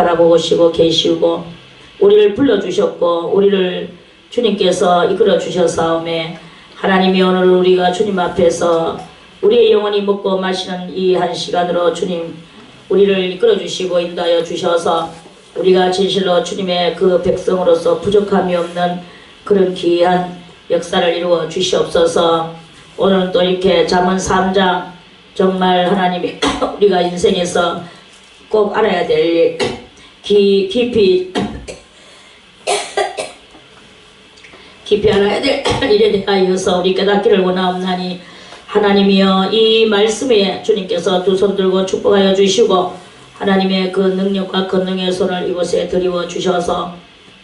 바라보시고 계시고 우리를 불러주셨고 우리를 주님께서 이끌어 주셨사오매 하나님이 오늘 우리가 주님 앞에서 우리의 영혼이 먹고 마시는 이 한 시간으로 주님 우리를 이끌어 주시고 인도하여 주셔서 우리가 진실로 주님의 그 백성으로서 부족함이 없는 그런 귀한 역사를 이루어 주시옵소서. 오늘은 또 이렇게 잠언 3장 정말 하나님이 우리가 인생에서 꼭 알아야 될 깊이 알아야 될 일에 대하여서 우리 깨닫기를 원하옵나니 하나님이여 이 말씀에 주님께서 두 손 들고 축복하여 주시고 하나님의 그 능력과 권능의 손을 이곳에 드리워 주셔서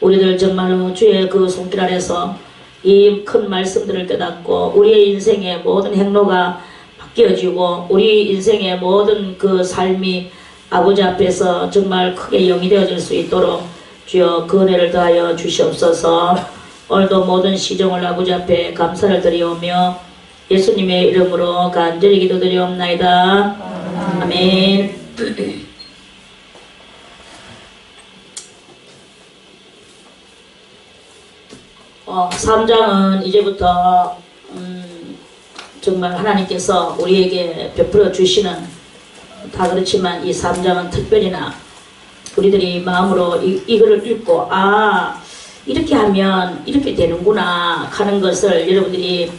우리들 정말로 주의 그 손길 아래서 이 큰 말씀들을 깨닫고 우리의 인생의 모든 행로가 바뀌어지고 우리 인생의 모든 그 삶이 아버지 앞에서 정말 크게 영이 되어질 수 있도록 주여 그 은혜를 더하여 주시옵소서. 오늘도 모든 시종을 아버지 앞에 감사를 드리오며 예수님의 이름으로 간절히 기도드리옵나이다. 아멘. 3장은 이제부터 정말 하나님께서 우리에게 베풀어 주시는, 다 그렇지만 이 3장은 특별히나 우리들이 마음으로 이거를 읽고 이렇게 하면 이렇게 되는구나 하는 것을 여러분들이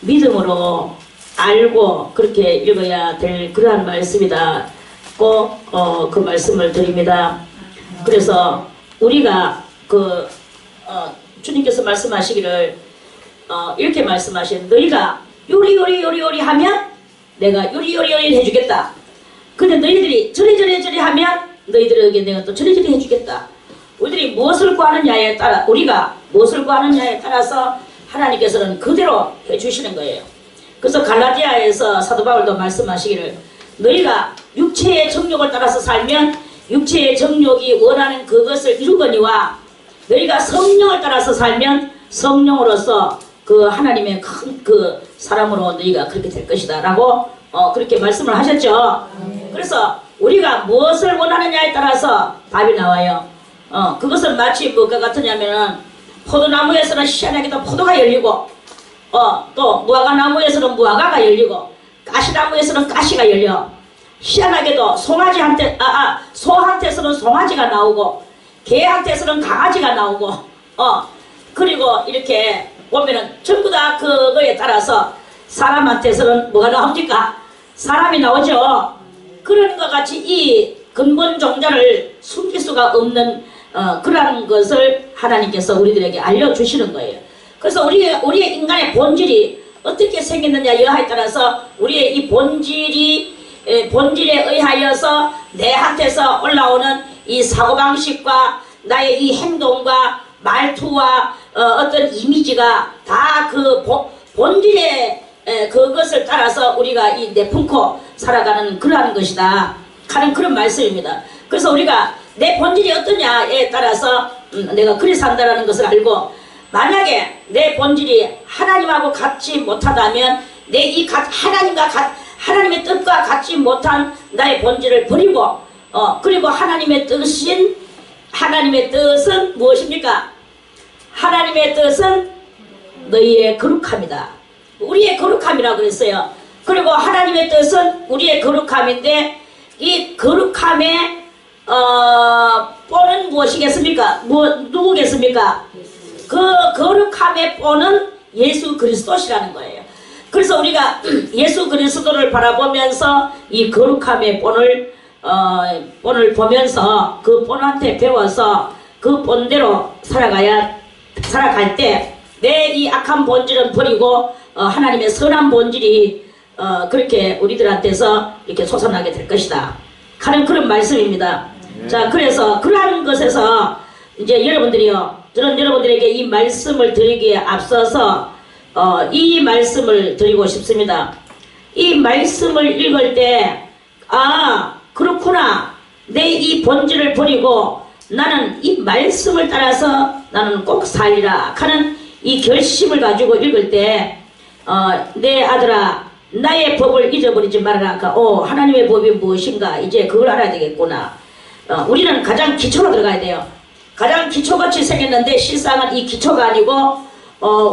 믿음으로 알고 그렇게 읽어야 될 그러한 말씀이다. 꼭 그 말씀을 드립니다. 그래서 우리가 주님께서 말씀하시기를 이렇게 말씀하신, 너희가 요리 하면 내가 요리 해주겠다. 근데 너희들이 저리 하면 너희들에게 내가 또 저리 해주겠다. 우리들이 무엇을 구하느냐에 따라, 우리가 무엇을 구하느냐에 따라서 하나님께서는 그대로 해주시는 거예요. 그래서 갈라디아에서 사도 바울도 말씀하시기를, 너희가 육체의 정욕을 따라서 살면 육체의 정욕이 원하는 그것을 이루거니와 너희가 성령을 따라서 살면 성령으로서 그 하나님의 큰 그 사람으로 너희가 그렇게 될 것이다 라고 그렇게 말씀을 하셨죠. 그래서 우리가 무엇을 원하느냐에 따라서 답이 나와요. 그것은 마치 뭐가 같으냐면은 포도나무에서는 희한하게도 포도가 열리고 또 무화과나무에서는 무화과가 열리고 가시나무에서는 가시가 열려. 희한하게도 소한테서는 송아지가 나오고 개한테서는 강아지가 나오고 그리고 이렇게 보면은 전부 다 그거에 따라서 사람한테서는 뭐가 나옵니까? 사람이 나오죠. 그런 것 같이 이 근본 종자를 숨길 수가 없는 그러한 것을 하나님께서 우리들에게 알려주시는 거예요. 그래서 우리의 인간의 본질이 어떻게 생겼느냐 여하에 따라서 우리의 이 본질에 의하여서 내한테서 올라오는 이 사고방식과 나의 이 행동과 말투와 어떤 이미지가 다 그 본질의 그것을 따라서 우리가 이 내품고 살아가는 그러한 것이다 하는 그런 말씀입니다. 그래서 우리가 내 본질이 어떠냐에 따라서 내가 그리 산다라는 것을 알고, 만약에 내 본질이 하나님하고 같지 못하다면 하나님의 뜻과 같지 못한 나의 본질을 버리고 그리고 하나님의 뜻은 무엇입니까? 하나님의 뜻은 너희의 거룩함이다. 우리의 거룩함이라고 그랬어요. 그리고 하나님의 뜻은 우리의 거룩함인데 이 거룩함의 본은 무엇이겠습니까? 누구겠습니까? 그 거룩함의 본은 예수 그리스도시라는 거예요. 그래서 우리가 예수 그리스도를 바라보면서 이 거룩함의 본을 보면서 그 본한테 배워서 그 본대로 살아갈 때 내 이 악한 본질은 버리고 하나님의 선한 본질이 그렇게 우리들한테서 이렇게 솟아나게 될 것이다 하는 그런 말씀입니다. 자, 그래서 그러한 것에서 이제 저는 여러분들에게 이 말씀을 드리기에 앞서서 이 말씀을 드리고 싶습니다. 이 말씀을 읽을 때 그렇구나, 내 이 본질을 버리고 나는 이 말씀을 따라서 나는 꼭 살리라 하는 이 결심을 가지고 읽을 때 내 아들아 나의 법을 잊어버리지 말아라. 하나님의 법이 무엇인가 이제 그걸 알아야 되겠구나. 우리는 가장 기초로 들어가야 돼요. 가장 기초같이 생겼는데 실상은 이 기초가 아니고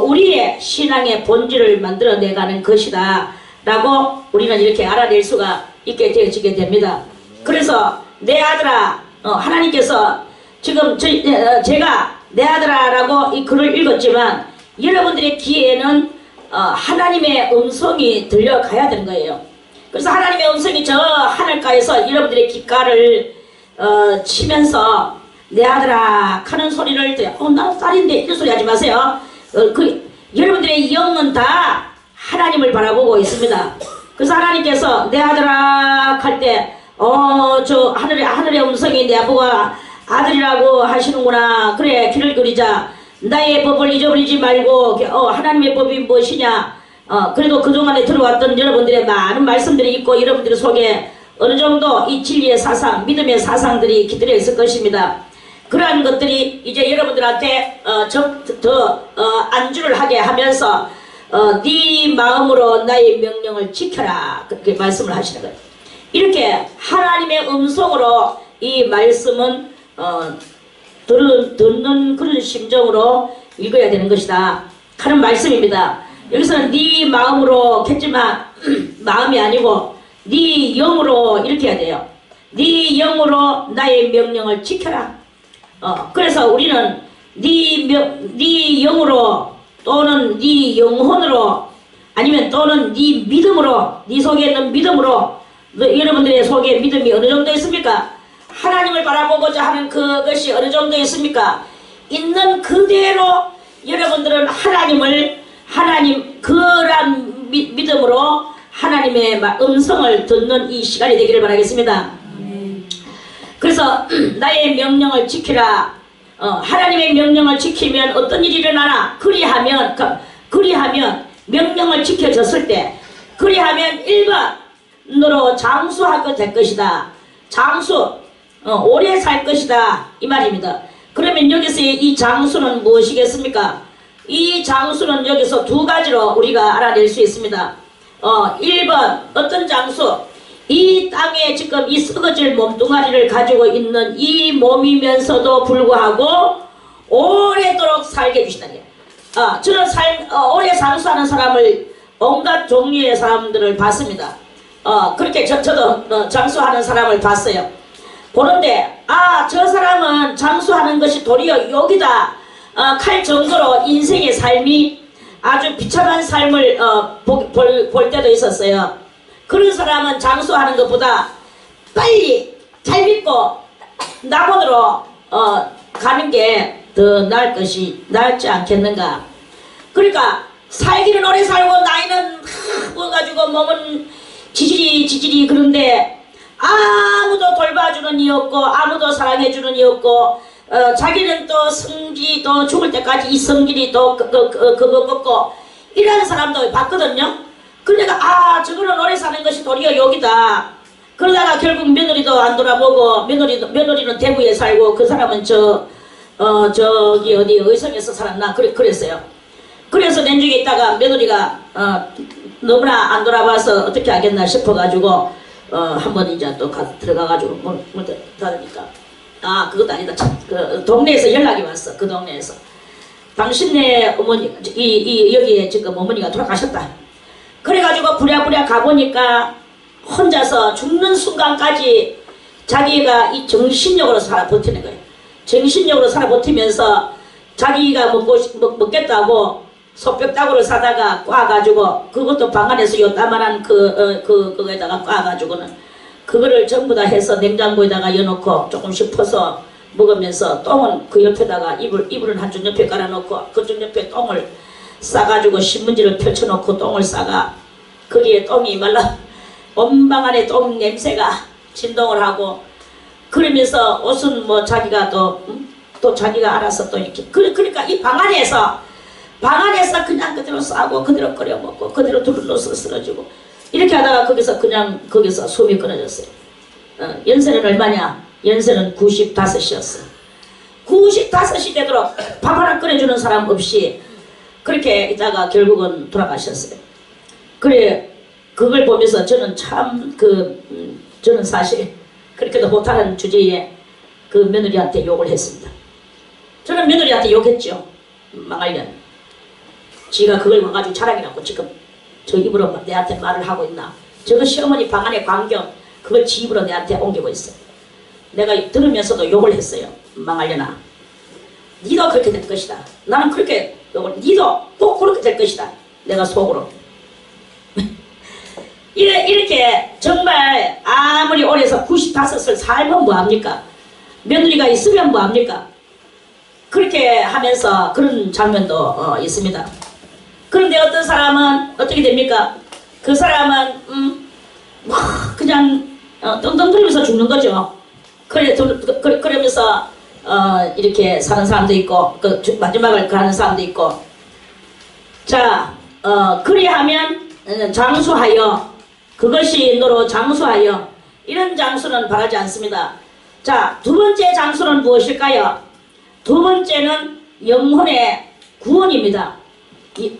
우리의 신앙의 본질을 만들어내가는 것이다 라고 우리는 이렇게 알아낼 수가 있게 되어지게 됩니다. 그래서 내 아들아, 하나님께서 지금 제가 내 아들아 라고 이 글을 읽었지만 여러분들의 귀에는 하나님의 음성이 들려가야 되는 거예요. 그래서 하나님의 음성이 저 하늘가에서 여러분들의 귓가를 치면서 내 아들아 하는 소리를 나 딸인데 이런 소리 하지 마세요. 여러분들의 영은 다 하나님을 바라보고 있습니다. 그래서 하나님께서 내 아들아 할 때 저 하늘의 음성이 내 아버가 아들이라고 하시는구나. 그래 귀를 기울이자. 나의 법을 잊어버리지 말고 하나님의 법이 무엇이냐. 그래도 그동안에 들어왔던 여러분들의 많은 말씀들이 있고 여러분들 속에 어느 정도 이 진리의 사상, 믿음의 사상들이 깃들여 있을 것입니다. 그러한 것들이 이제 여러분들한테 더 안주를 하게 하면서 네 마음으로 나의 명령을 지켜라 그렇게 말씀을 하시는 거예요. 이렇게 하나님의 음성으로 이 말씀은 듣는 그런 심정으로 읽어야 되는 것이다 하는 말씀입니다. 여기서는 네 마음으로 했지만 마음이 아니고 네 영으로 이렇게 해야 돼요. 네 영으로 나의 명령을 지켜라. 그래서 우리는 네 영으로 또는 네 영혼으로 아니면 또는 네 믿음으로 네 속에 있는 믿음으로 여러분들의 속에 믿음이 어느 정도 있습니까? 하나님을 바라보고자 하는 그것이 어느 정도 있습니까? 있는 그대로 여러분들은 하나님 그런 믿음으로 하나님의 음성을 듣는 이 시간이 되기를 바라겠습니다. 그래서 나의 명령을 지키라. 하나님의 명령을 지키면 어떤 일이 일어나나? 그리하면 명령을 지켜졌을 때 그리하면 1번으로 장수하게 될 것이다. 장수 오래 살 것이다 이 말입니다. 그러면 여기서 이 장수는 무엇이겠습니까? 이 장수는 여기서 두 가지로 우리가 알아낼 수 있습니다. 1번 어떤 장수? 이 땅에 지금 이 썩어질 몸뚱아리를 가지고 있는 이 몸이면서도 불구하고 오래도록 살게 해주시다니. 저는 오래 장수하는 사람을 온갖 종류의 사람들을 봤습니다. 그렇게 저도 장수하는 사람을 봤어요. 보는데 저 사람은 장수하는 것이 도리어 욕이다 할 정도로 인생의 삶이 아주 비참한 삶을 볼 때도 있었어요. 그런 사람은 장수하는 것보다 빨리 잘 믿고 낙원으로 가는 게 더 낫지 않겠는가. 그러니까 살기는 오래 살고 나이는 먹어가지고 몸은 지질이 그런데 아무도 돌봐주는 이 없고 아무도 사랑해주는 이 없고 자기는 또 성질이 또 죽을 때까지 이 성질이 또 그거 걷고 이런 사람도 봤거든요. 그러니까 저거는 오래 사는 것이 도리어 욕이다. 그러다가 결국 며느리도 안 돌아보고 며느리는 대구에 살고 그 사람은 저기 어디 의성에서 살았나 그랬어요. 그래서 nen중에 있다가 며느리가 너무나 안 돌아봐서 어떻게 하겠나 싶어가지고 한번 이제 또 들어가가지고 문 닫으니까 그것도 아니다. 그 동네에서 연락이 왔어. 그 동네에서 당신네 어머니 여기에 지금 어머니가 돌아가셨다. 그래가지고 부랴부랴 가보니까 혼자서 죽는 순간까지 자기가 이 정신력으로 살아 버티는 거예요. 정신력으로 살아 버티면서 자기가 먹겠다고 소벽다구를 사다가 꽈가지고 그것도 방 안에서 요따만한 그거에다가 꽈가지고는 그거를 전부 다 해서 냉장고에다가 여놓고 조금씩 퍼서 먹으면서 똥은 그 옆에다가 이불은 한쪽 옆에 깔아놓고 그쪽 옆에 똥을 싸가지고 신문지를 펼쳐놓고 똥을 싸가 거기에 똥이 말라 온 방 안에 똥 냄새가 진동을 하고 그러면서 옷은 뭐 자기가 또 자기가 알아서 또 이렇게 그러니까 이 방 안에서 그냥 그대로 싸고 그대로 끓여 먹고 그대로 둘러서 쓰러지고 이렇게 하다가 거기서 숨이 끊어졌어요. 연세는 얼마냐? 연세는 95이었어. 95이 되도록 밥 하나 끓여주는 사람 없이 그렇게 있다가 결국은 돌아가셨어요. 그래 그걸 보면서 저는 참 저는 사실 그렇게도 못하는 주제에 그 며느리한테 욕을 했습니다. 저는 며느리한테 욕했죠. 망할년. 지가 그걸 와가지고 자랑이라고 지금 저 입으로 내한테 말을 하고 있나. 저거 시어머니 방 안에 광경 그걸 지 입으로 내한테 옮기고 있어. 내가 들으면서도 욕을 했어요. 망할려나. 니도 그렇게 될 것이다. 나는 그렇게 욕을, 니도 꼭 그렇게 될 것이다. 내가 속으로. 이렇게 정말 아무리 오래서 95을 살면 뭐합니까? 며느리가 있으면 뭐합니까? 그렇게 하면서 그런 장면도 있습니다. 그런데 어떤 사람은 어떻게 됩니까? 그 사람은 그냥 떵떵거리면서 죽는 거죠. 그러면서 이렇게 사는 사람도 있고 마지막을 가는 사람도 있고. 자, 그리하면 장수하여, 그것이 너로 장수하여. 이런 장수는 바라지 않습니다. 자, 두 번째 장수는 무엇일까요? 두 번째는 영혼의 구원입니다.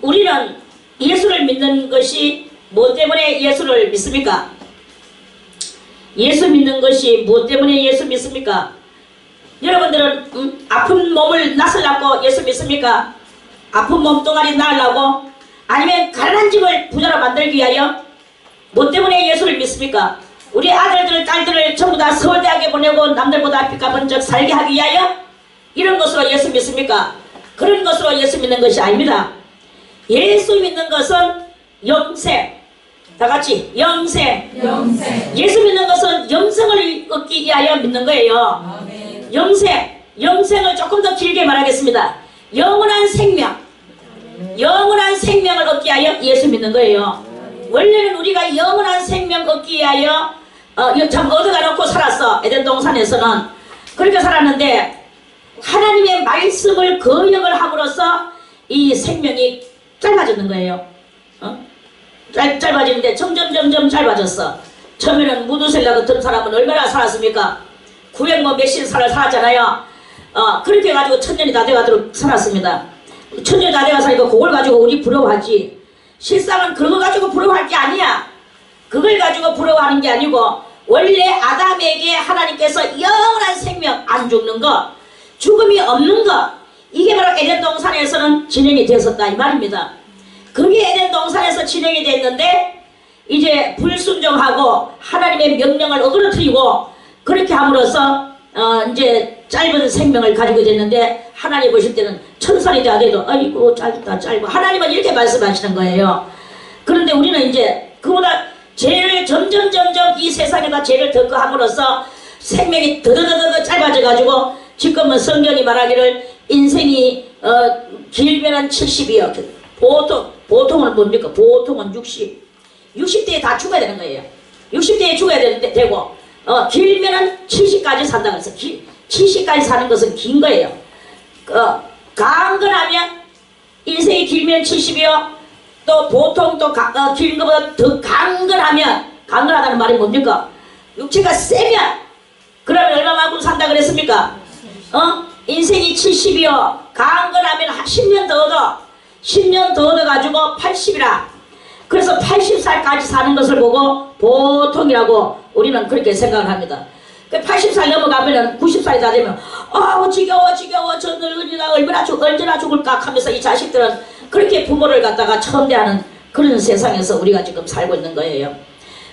우리는 예수를 믿는 것이 뭐 때문에 예수를 믿습니까? 예수 믿는 것이 뭐 때문에 예수 믿습니까? 여러분들은 아픈 몸을 낫으려고 예수 믿습니까? 아픈 몸뚱아리 나으려고? 아니면 가난한 집을 부자로 만들기 위하여? 뭐 때문에 예수를 믿습니까? 우리 아들들, 딸들을 전부 다 서울대학에 보내고 남들보다 삐까번쩍 살게 하기 위하여? 이런 것으로 예수 믿습니까? 그런 것으로 예수 믿는 것이 아닙니다. 예수 믿는 것은 영생. 다 같이 영생. 예수 믿는 것은 영생을 얻기 위하여 믿는 거예요. 아멘. 영생을 조금 더 길게 말하겠습니다. 영원한 생명. 영원한 생명을 얻기 위하여 예수 믿는 거예요. 원래는 우리가 영원한 생명 얻기 위하여 참 얻어가 놓고 살았어. 에덴 동산에서는 그렇게 살았는데 하나님의 말씀을 거역을 함으로써 이 생명이 짧아지는 거예요. 짧아지는데 점점 짧아졌어. 처음에는 무두셀라 같은 사람은 얼마나 살았습니까? 900뭐 몇십 살을 살았잖아요. 그렇게 해가지고 천년이 다 돼가도록 살았습니다. 천년이 다 돼가 사니까 그걸 가지고 우리 부러워하지. 실상은 그거 가지고 부러워할 게 아니야. 그걸 가지고 부러워하는 게 아니고 원래 아담에게 하나님께서 영원한 생명, 안 죽는 거, 죽음이 없는 거, 이게 바로 에덴 동산에서는 진행이 되었다 이 말입니다. 그게 에덴 동산에서 진행이 됐는데 이제 불순종하고 하나님의 명령을 어그러뜨리고 그렇게 함으로써 이제 짧은 생명을 가지고 됐는데 하나님 보실 때는 1000살이 다 돼도 아이고 짧다 짧아. 하나님은 이렇게 말씀하시는 거예요. 그런데 우리는 이제 그보다 죄를 점점 이 세상에다 죄를 더 함으로써 생명이 더더더 짧아져 가지고 지금은 성경이 말하기를 인생이 길면은 70이요. 보통은 뭡니까? 보통은 60대에 다 죽어야 되는 거예요. 60대에 죽어야 되고 길면은 70까지 산다고 해서 70까지 사는 것은 긴 거예요. 강건하면 인생이 길면 70이요. 또 보통 또 긴 것보다 더 강건하다는 말이 뭡니까? 육체가 세면 그러면 얼마만큼 산다 그랬습니까? 인생이 70이요. 강건하면 10년 더 얻어. 10년 더 얻어가지고 80이라. 그래서 80살까지 사는 것을 보고 보통이라고 우리는 그렇게 생각을 합니다. 80살 넘어가면은 90살이 다 되면 지겨워 저 늙은이가 얼마나 죽을까 하면서 이 자식들은 그렇게 부모를 갖다가 천대하는 그런 세상에서 우리가 지금 살고 있는 거예요.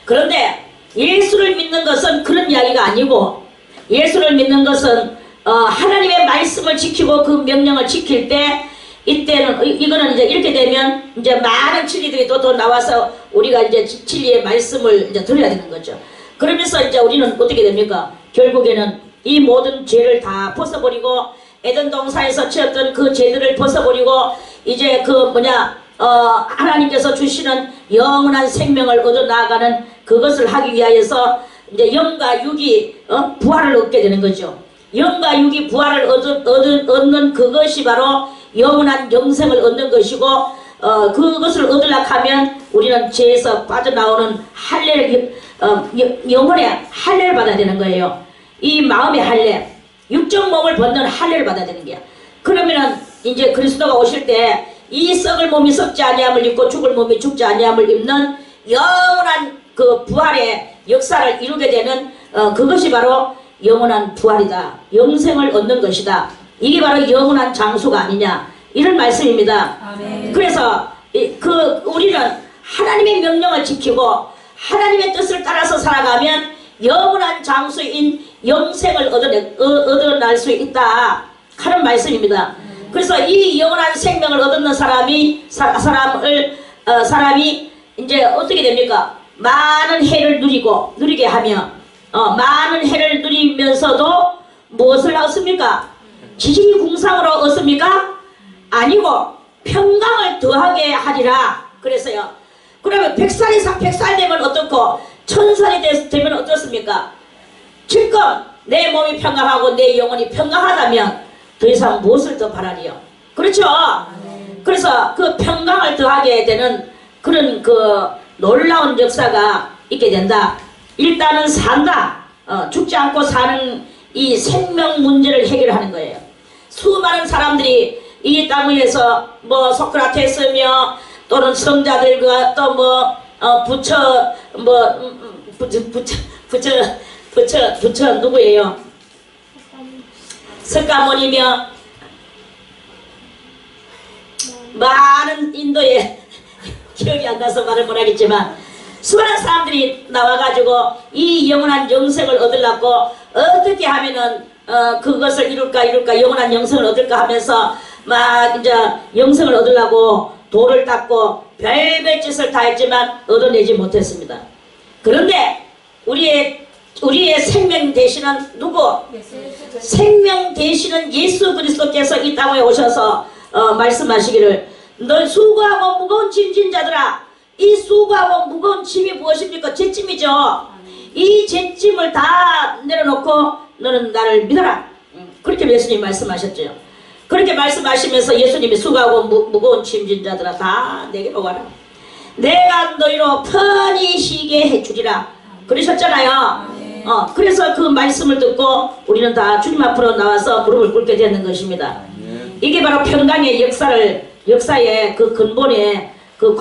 그런데 예수를 믿는 것은 그런 이야기가 아니고 예수를 믿는 것은 하나님의 말씀을 지키고 그 명령을 지킬 때 이때는 이거는 이제 이렇게 되면 이제 많은 진리들이 또 나와서 우리가 이제 진리의 말씀을 이제 들어야 되는 거죠. 그러면서 이제 우리는 어떻게 됩니까? 결국에는 이 모든 죄를 다 벗어버리고 에덴 동산에서 지었던 그 죄들을 벗어버리고 이제 하나님께서 주시는 영원한 생명을 얻어 나아가는 그것을 하기 위하여서 이제 영과 육이 부활을 얻게 되는 거죠. 영과 육이 부활을 얻는 그것이 바로 영원한 영생을 얻는 것이고 그것을 얻으려고 하면 우리는 죄에서 빠져나오는 할례를 영혼의 할례를 받아야 되는 거예요. 이 마음의 할례, 육적 몸을 벗는 할례를 받아야 되는 거야. 그러면은 이제 그리스도가 오실 때 이 썩을 몸이 썩지 아니함을 입고 죽을 몸이 죽지 아니함을 입는 영원한 그 부활의 역사를 이루게 되는 그것이 바로 영원한 부활이다. 영생을 얻는 것이다. 이게 바로 영원한 장수가 아니냐, 이런 말씀입니다. 아멘. 그래서 우리는 하나님의 명령을 지키고 하나님의 뜻을 따라서 살아가면 영원한 장수인 영생을 얻어날 수 있다 하는 말씀입니다. 그래서 이 영원한 생명을 얻는 사람이 이제 어떻게 됩니까? 많은 해를 누리게 하며 많은 해를 누리면서도 무엇을 얻습니까? 지지궁상으로 얻습니까? 아니고 평강을 더하게 하리라 그랬어요. 그러면 100살 이상 100살 되면 어떻고 1000살이 되면 어떻습니까? 지금 내 몸이 평강하고 내 영혼이 평강하다면 더 이상 무엇을 더 바라리요? 그렇죠? 그래서 그 평강을 더하게 되는 그런 그 놀라운 역사가 있게 된다. 일단은 산다. 죽지 않고 사는 이 생명 문제를 해결하는 거예요. 수많은 사람들이 이 땅 위에서 뭐 소크라테스며 또는 성자들과 또 뭐 부처 누구예요? 석가모니며 많은 인도에 기억이 안 나서 말을 못하겠지만 수많은 사람들이 나와가지고 이 영원한 영생을 얻으려고 어떻게 하면은 그것을 이룰까 영원한 영생을 얻을까 하면서 막 이제 영생을 얻으려고 돌을 닦고 별별 짓을 다 했지만 얻어내지 못했습니다. 그런데 우리의 생명 되시는 누구? 생명 되시는 예수 그리스도께서 이 땅에 오셔서 말씀하시기를 너 수고하고 무거운 짐진 자들아, 이 수고하고 무거운 짐이 무엇입니까? 죄짐이죠. 이 죄짐을 다 내려놓고 너는 나를 믿어라. 그렇게 예수님이 말씀하셨죠. 그렇게 말씀하시면서 예수님이 수고하고 무거운 짐진 자들아 다 내게로 와라. 내가 너희로 편히 쉬게 해주리라. 그러셨잖아요. 그래서 그 말씀을 듣고 우리는 다 주님 앞으로 나와서 무릎을 꿇게 되는 것입니다. 이게 바로 평강의 역사의 그 근본의 그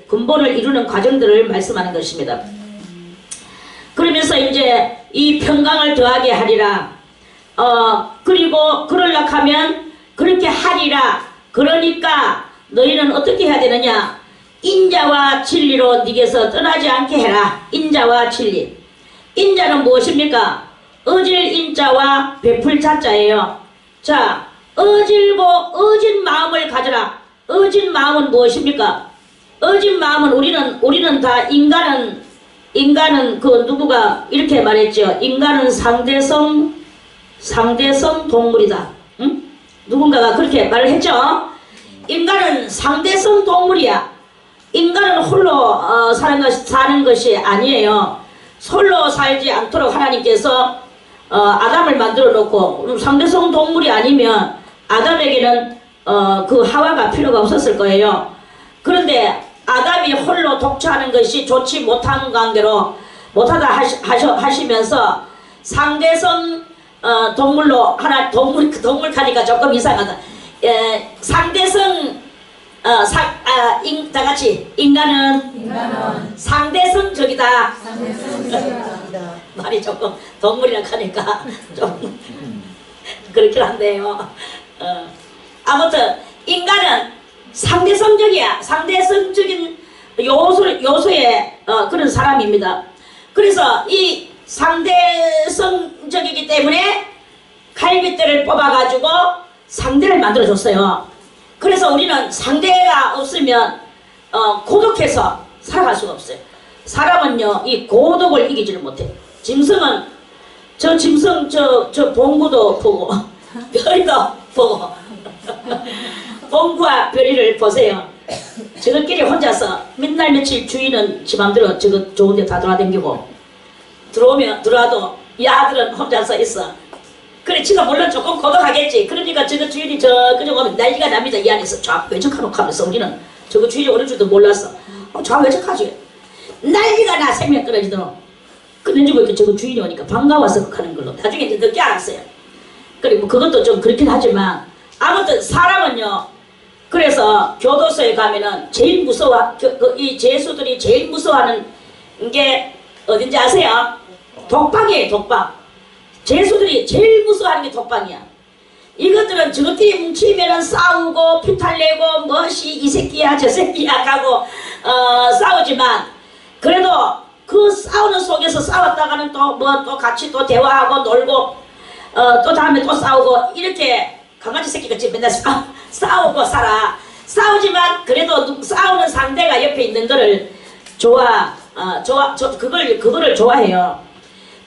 근본을 이루는 과정들을 말씀하는 것입니다. 그러면서 이제 이 평강을 더하게 하리라. 그리고 그러려고 하면 그렇게 하리라. 그러니까 너희는 어떻게 해야 되느냐? 인자와 진리로 네게서 떠나지 않게 해라. 인자와 진리. 인자는 무엇입니까? 어질 인자와 베풀 자자예요. 자, 어진 마음을 가져라. 어진 마음은 무엇입니까? 어진 마음은 우리는 다 인간은 그 누구가 이렇게 말했죠. 인간은 상대성 동물이다. 응? 누군가가 그렇게 말을 했죠. 인간은 상대성 동물이야. 인간은 홀로 사는 것이 아니에요. 홀로 살지 않도록 하나님께서 아담을 만들어 놓고 상대성 동물이 아니면 아담에게는 그 하와가 필요가 없었을 거예요. 그런데 아담이 홀로 독처하는 것이 좋지 못한 관계로 못하다 하시면서 상대성 동물로 동물 하니까 조금 이상하다. 상대성 다 같이 인간은 상대성적이다. 말이 조금 동물이라 하니까 좀 그렇긴 한데요. 아무튼 인간은 상대성적이야. 상대성적인 요소의 그런 사람입니다. 그래서 이 상대성적이기 때문에 갈빗대를 뽑아가지고 상대를 만들어줬어요. 그래서 우리는 상대가 없으면 고독해서 살아갈 수가 없어요. 사람은요 이 고독을 이기지를 못해. 짐승은 저 봉구도 보고 별이도 보고 봉구와 별이를 보세요. 저들끼리 혼자서 맨날 며칠 주인은 지 맘대로 저거 좋은데 다 돌아다니고 들어와도 야들은 혼자서 있어. 그래 지가 물론 조금 고독하겠지. 그러니까 저거 주인이 그저 오면 난리가 납니다. 이 안에서 좌회적하노 하면서 우리는 저거 주인이 오는 줄도 몰랐어. 좌회적하지. 난리가 나. 생명 끊어지도록. 끊어지고 이렇게 저거 주인이 오니까 반가워서 하는 걸로 나중에 이제 늦게 알았어요. 그리고 그것도 좀 그렇긴 하지만 아무튼 사람은요 그래서 교도소에 가면은 제일 이 죄수들이 제일 무서워하는 게 어딘지 아세요? 독박이에요. 독박. 죄수들이 제일 무서워하는 게 독방이야. 이것들은 저것들이 뭉치면은 싸우고 피탈내고 뭐시 이 새끼야 저 새끼야 하고 싸우지만 그래도 그 싸우는 속에서 싸웠다가는 또 뭐 또 같이 또 대화하고 놀고 또 다음에 또 싸우고 이렇게 강아지 새끼같이 맨날 싸우고 살아. 싸우지만 그래도 싸우는 상대가 옆에 있는 거를 그거를 좋아해요.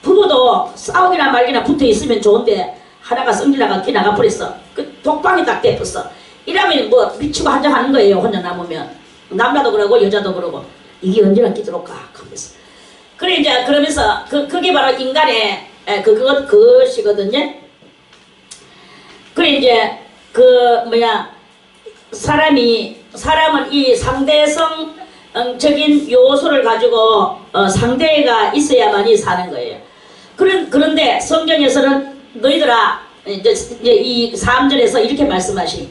부부도 싸우기나 말기나 붙어 있으면 좋은데 하나가 성질나가 기나가 버렸어. 그 독방이 딱 됐었어. 이러면 뭐 미치고 한장하는 거예요. 혼자 남으면 남자도 그러고 여자도 그러고 이게 언제나 끼들어올까 하면서 그래 이제 그러면서 그게 바로 인간의 그것이거든요. 그래 이제 사람은 이 상대성적인 요소를 가지고 상대가 있어야만이 사는 거예요. 그런데 성경에서는 너희들아 이제 이 3절에서 이렇게 말씀하시니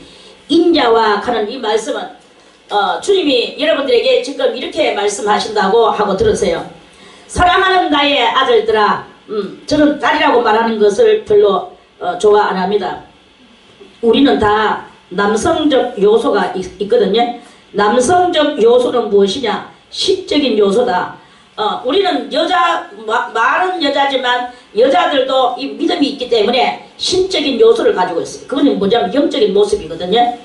인자와 하는 이 말씀은 주님이 여러분들에게 지금 이렇게 말씀하신다고 하고 들으세요. 사랑하는 나의 아들들아, 저는 딸이라고 말하는 것을 별로 좋아 안 합니다. 우리는 다 남성적 요소가 있거든요. 남성적 요소는 무엇이냐? 시적인 요소다. 우리는 말은 여자지만 여자들도 이 믿음이 있기 때문에 신적인 요소를 가지고 있어요. 그건 뭐냐면 영적인 모습이거든요.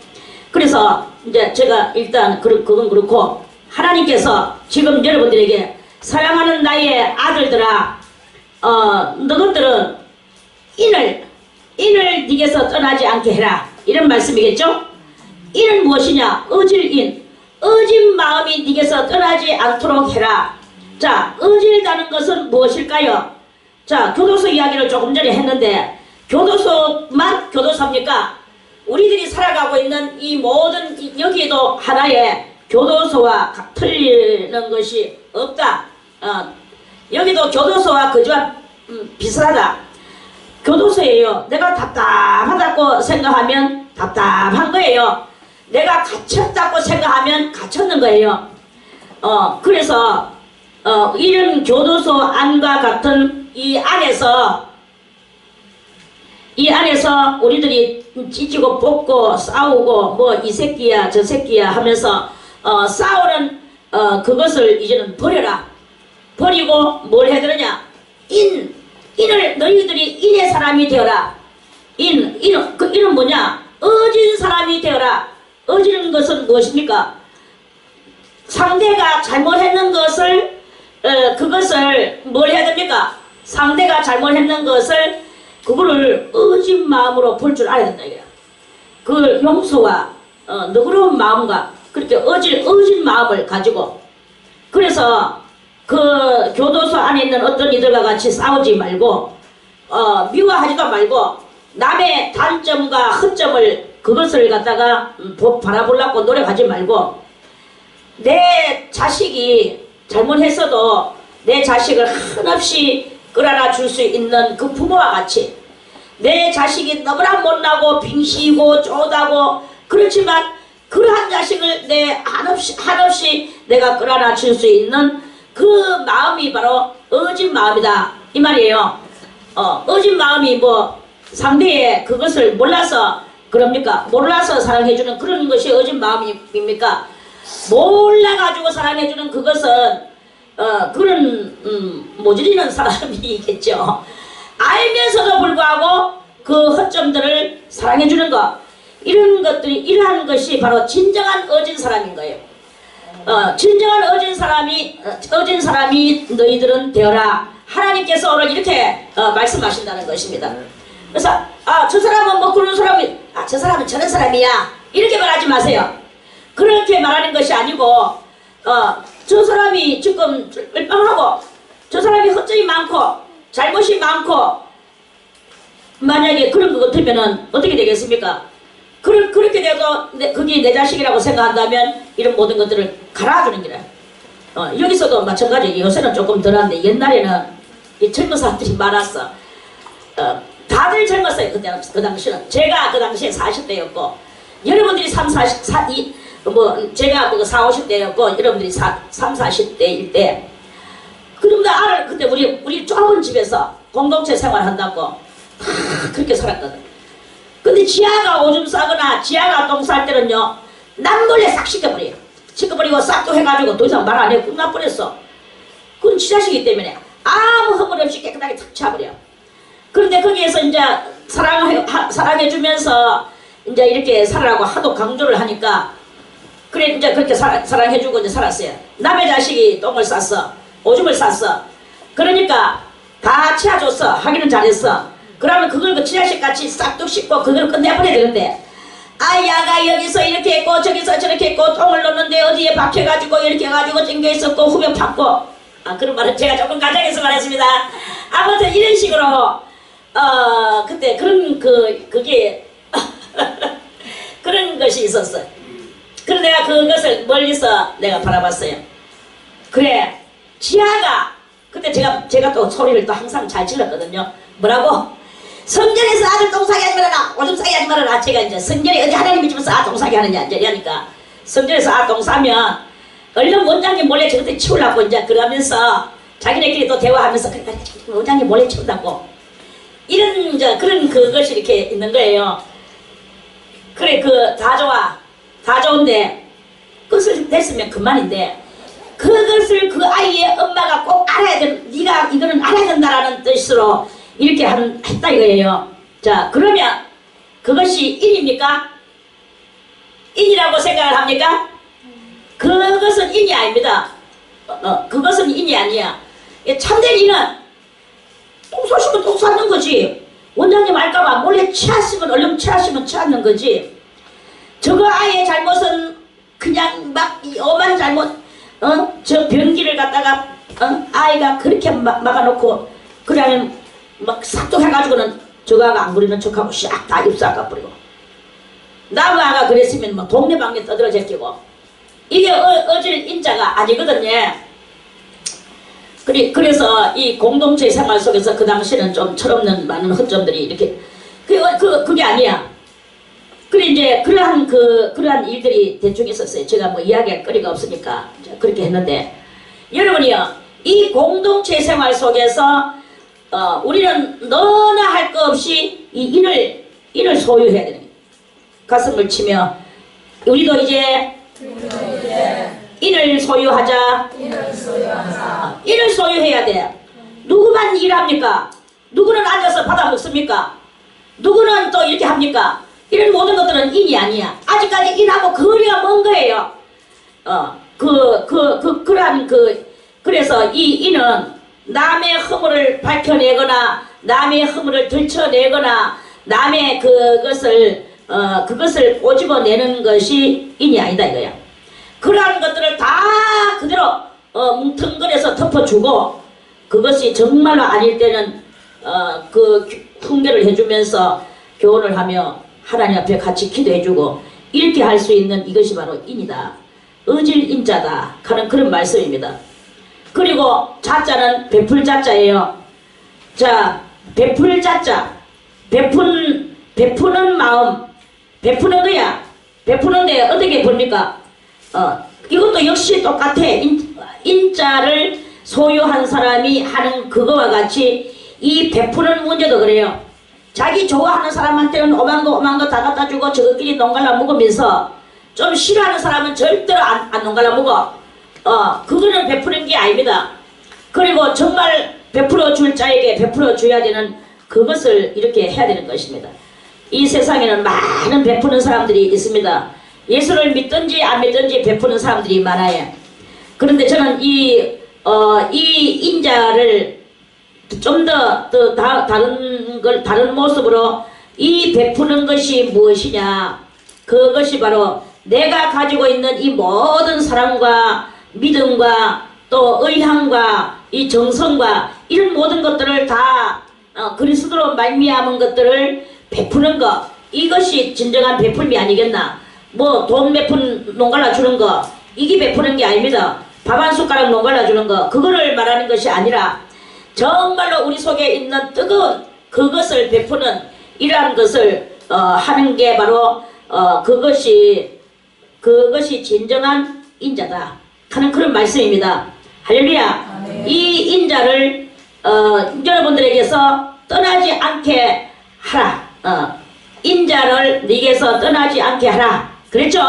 그래서 이제 제가 일단 그건 그렇고 하나님께서 지금 여러분들에게 사랑하는 나의 아들들아, 너희들은 인을 네게서 떠나지 않게 해라. 이런 말씀이겠죠? 인은 무엇이냐? 어질인. 어진 마음이 네게서 떠나지 않도록 해라. 자, 어질다는 것은 무엇일까요? 자, 교도소 이야기를 조금 전에 했는데 교도소만 교도소입니까? 우리들이 살아가고 있는 이 모든 여기에도 하나의 교도소와 틀리는 것이 없다. 여기도 교도소와 그저와 비슷하다. 교도소예요. 내가 답답하다고 생각하면 답답한 거예요. 내가 갇혔다고 생각하면 갇혔는 거예요. 그래서 이런 교도소 안과 같은 이 안에서 우리들이 찢고 뽑고 싸우고 뭐 이 새끼야 저 새끼야 하면서 싸우는 그것을 이제는 버려라. 버리고 뭘 해야 되느냐? 인을 너희들이 인의 사람이 되어라. 인은 뭐냐? 어진 사람이 되어라. 어지는 것은 무엇입니까? 상대가 잘못했는 것을 그것을 뭘 해야 됩니까? 상대가 잘못했는 것을 그거를 어진 마음으로 볼 줄 알아야 된다. 그 용서와 너그러운 마음과 그렇게 어진 마음을 가지고 그래서 그 교도소 안에 있는 어떤 이들과 같이 싸우지 말고 미워하지도 말고 남의 단점과 허점을 그것을 갖다가 바라보려고 노력하지 말고 내 자식이 잘못했어도 내 자식을 한없이 끌어안아 줄 수 있는 그 부모와 같이 내 자식이 너무나 못나고 빙시고 쪼다고 그렇지만 그러한 자식을 내 한없이 내가 끌어안아 줄 수 있는 그 마음이 바로 어진 마음이다 이 말이에요. 어진 마음이 뭐 상대의 그것을 몰라서 그럽니까? 몰라서 사랑해주는 그런 것이 어진 마음입니까? 몰라가지고 사랑해주는 그것은 그런 모질이는 사람이겠죠. 알면서도 불구하고 그 허점들을 사랑해주는 것 이러한 것이 바로 진정한 어진 사람인 거예요. 진정한 어진 사람이 너희들은 되어라. 하나님께서 오늘 이렇게 말씀하신다는 것입니다. 그래서 저 사람은 뭐 그런 사람이 저 사람은 저런 사람이야 이렇게 말하지 마세요. 그렇게 말하는 것이 아니고 저 사람이 지금 얼빵하고 저 사람이 허점이 많고 잘못이 많고 만약에 그런 것 같으면은 어떻게 되겠습니까? 그렇게 돼도 그게 내 자식이라고 생각한다면 이런 모든 것들을 갈아주는 거라. 여기서도 마찬가지. 요새는 조금 덜한데 옛날에는 이 젊은 사람들이 많았어. 다들 젊었어요. 그 당시는. 제가 그 당시에 40대였고 여러분들이 40, 제가 50대였고 여러분들이 40, 40대일 때 그럼 나 그때 우리 좁은 집에서 공동체 생활한다고 다 그렇게 살았거든. 근데 지하가 오줌 싸거나 지하가 똥 쌀 때는요, 남몰래 싹 씻겨버려요. 씻겨버리고 싹도 해가지고 더 이상 말 안 해. 끝나버렸어. 그건 지자식이기 때문에 아무 허물 없이 깨끗하게 탁 차버려. 그런데 거기에서 이제 사랑해주면서 이제 이렇게 살아라고 하도 강조를 하니까, 그래 이제 그렇게 사랑해주고 이제 살았어요. 남의 자식이 똥을 쌌어, 오줌을 쌌어. 그러니까 다 치워줬어. 하기는 잘했어. 그러면 그걸 그 지자식 같이 싹둑 씻고 그걸 끝내버려야 되는데, 아야가 여기서 이렇게 했고 저기서 저렇게 했고 똥을 넣는데 어디에 박혀가지고 이렇게 해가지고 찡겨있었고 후벼 팠고, 그런 말은 제가 조금 가정해서 말했습니다. 아무튼 이런 식으로 그때 그런 그게 그런 것이 있었어요. 그래서 내가 그것을 멀리서 내가 바라봤어요. 그래, 지하가 그때 제가 또 소리를 또 항상 잘 질렀거든요. 뭐라고? 성전에서 아들 똥싸게 하지 말아라, 오줌 싸게 하지 말아라. 제가 이제 성전에 어디 하나님 믿으면서 아 똥싸게 하느냐 이제 이러니까, 성전에서 아 똥싸면 얼른 원장님 몰래 저것들 치우려고 이제 그러면서 자기네끼리 또 대화하면서, 그러니까 원장님 몰래 치운다고, 이런 이제 그런 그것이 이렇게 있는 거예요. 그래, 다 좋아, 다 좋은데 그것을 됐으면 그만인데, 그것을 그 아이의 엄마가 꼭 알아야 돼. 네가 이거는 알아야 된다라는 뜻으로 이렇게 했다 이거예요. 자, 그러면 그것이 인입니까? 인이라고 생각을 합니까? 그것은 인이 아닙니다. 그것은 인이 아니야. 참된 인은 똥 쏘시면 똥 쌌는 거지. 원장님 알까봐 몰래 치웠으면 얼른 치웠으면 치웠는 거지. 저거 아이의 잘못은 그냥 막 엄한 잘못, 저 변기를 갖다가 아이가 그렇게 막아놓고 그냥 막 싹둑 해가지고는 저거 아가 안 그리는 척하고 샥 다 입 싹아버리고, 나무 아가 그랬으면 뭐 동네방네 떠들어 제끼고, 이게 어질 인자가 아니거든요. 그래서 이 공동체 생활 속에서 그 당시에는 좀 철없는 많은 허점들이 이렇게 그게 아니야. 그래 이제 그러한 일들이 대충 있었어요. 제가 뭐 이야기할 거리가 없으니까 그렇게 했는데, 여러분이요, 이 공동체 생활 속에서 우리는 너나 할 거 없이 이 인을 소유해야 되는 거예요. 가슴을 치며 우리도 이제 인을 소유하자. 인을 소유해야 돼. 누구만 일합니까? 누구는 앉아서 받아 먹습니까? 누구는 또 이렇게 합니까? 이런 모든 것들은 인이 아니야. 아직까지 인하고 거리가 먼 거예요. 그래서 이 인은 남의 허물을 밝혀내거나 남의 허물을 들춰내거나 남의 그것을 꼬집어내는 것이 인이 아니다 이거야. 그러한 것들을 다 그대로 뭉텅거려서 덮어주고, 그것이 정말로 아닐 때는 그 훈계를 해주면서 교훈을 하며 하나님 앞에 같이 기도해주고 이렇게 할 수 있는 이것이 바로 인이다. 어질 인자다 하는 그런 말씀입니다. 그리고 자자는 베풀 자자예요. 자, 베풀 자자, 베푸는 마음, 베푸는 거야. 베푸는데 어떻게 봅니까? 이것도 역시 똑같아. 인자를 소유한 사람이 하는 그거와 같이 이 베푸는 문제도 그래요. 자기 좋아하는 사람한테는 오만 거 다 갖다 주고 저것끼리 농갈라 먹으면서, 좀 싫어하는 사람은 절대로 안 농갈라 먹어. 그거는 베푸는 게 아닙니다. 그리고 정말 베풀어 줄 자에게 베풀어 줘야 되는 그것을 이렇게 해야 되는 것입니다. 이 세상에는 많은 베푸는 사람들이 있습니다. 예수를 믿든지 안 믿든지 베푸는 사람들이 많아요. 그런데 저는 이 인자를 좀 더 다른 모습으로, 이 베푸는 것이 무엇이냐, 그것이 바로 내가 가지고 있는 이 모든 사랑과 믿음과 또 의향과 이 정성과 이런 모든 것들을 다 그리스도로 말미암은 것들을 베푸는 것, 이것이 진정한 베풀미 아니겠나. 뭐 돈 몇 푼 농갈라 주는 거, 이게 베푸는 게 아닙니다. 밥 한 숟가락 농갈라 주는 거, 그거를 말하는 것이 아니라 정말로 우리 속에 있는 뜨거운 그것을 베푸는 이러한 것을 하는 게 바로 그것이 진정한 인자다 하는 그런 말씀입니다. 할렐루야. 이 인자를 여러분들에게서 떠나지 않게 하라. 인자를 네게서 떠나지 않게 하라. 그랬죠?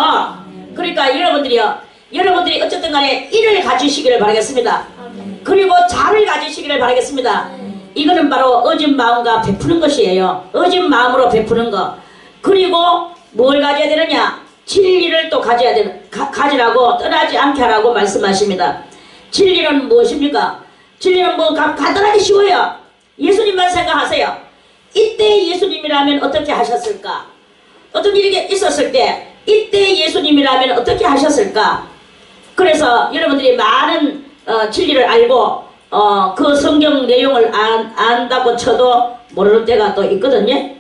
그러니까 여러분들이 어쨌든 간에 인을 가지시기를 바라겠습니다. 그리고 자를 가지시기를 바라겠습니다. 이거는 바로 어진 마음과 베푸는 것이에요. 어진 마음으로 베푸는 것. 그리고 뭘 가져야 되느냐? 진리를 또 가지라고 떠나지 않게 하라고 말씀하십니다. 진리는 무엇입니까? 진리는 뭐 간단하게 쉬워요. 예수님만 생각하세요. 이때 예수님이라면 어떻게 하셨을까? 어떤 일이 있었을 때 이때 예수님이라면 어떻게 하셨을까? 그래서 여러분들이 많은 진리를 알고 그 성경 내용을 안다고 쳐도 모르는 때가 또 있거든요.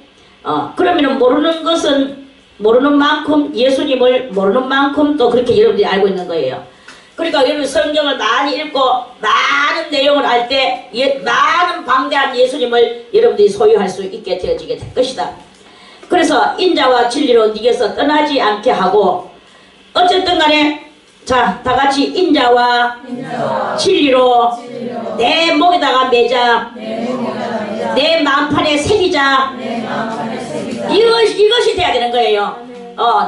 그러면 모르는 만큼 예수님을 모르는 만큼 또 그렇게 여러분들이 알고 있는 거예요. 그러니까 여러분 성경을 많이 읽고 많은 내용을 알 때 많은 방대한 예수님을 여러분들이 소유할 수 있게 되어지게 될 것이다. 그래서 인자와 진리로 네게서 떠나지 않게 하고 어쨌든 간에 자 다같이 인자와 진리로 내 목에다가 매자 내 마음판에 새기자 이것이 돼야 되는 거예요.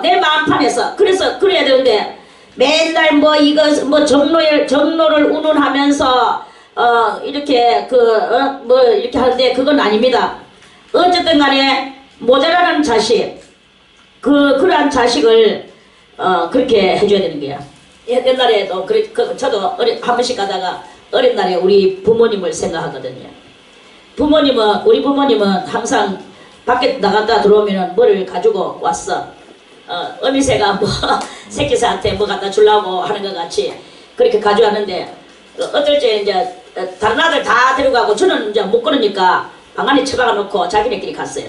내 마음판에서 그래서 그래야 되는데 맨날 뭐 정로를 운운하면서 이렇게 뭐 이렇게 하는데 그건 아닙니다. 어쨌든 간에 모자라는 자식 그러한 자식을 그렇게 해줘야 되는 거야. 옛날에도 저도 한 번씩 가다가 어린 날에 우리 부모님을 생각하거든요. 우리 부모님은 항상 밖에 나갔다 들어오면은 뭐를 가지고 왔어. 어미새가 뭐 새끼새한테 뭐 갖다 주려고 하는 것 같이 그렇게 가져왔는데 어떨 때 이제 다른 아들 다 데려가고 저는 이제 못 걸으니까 방 안에 처박아 놓고 자기네끼리 갔어요.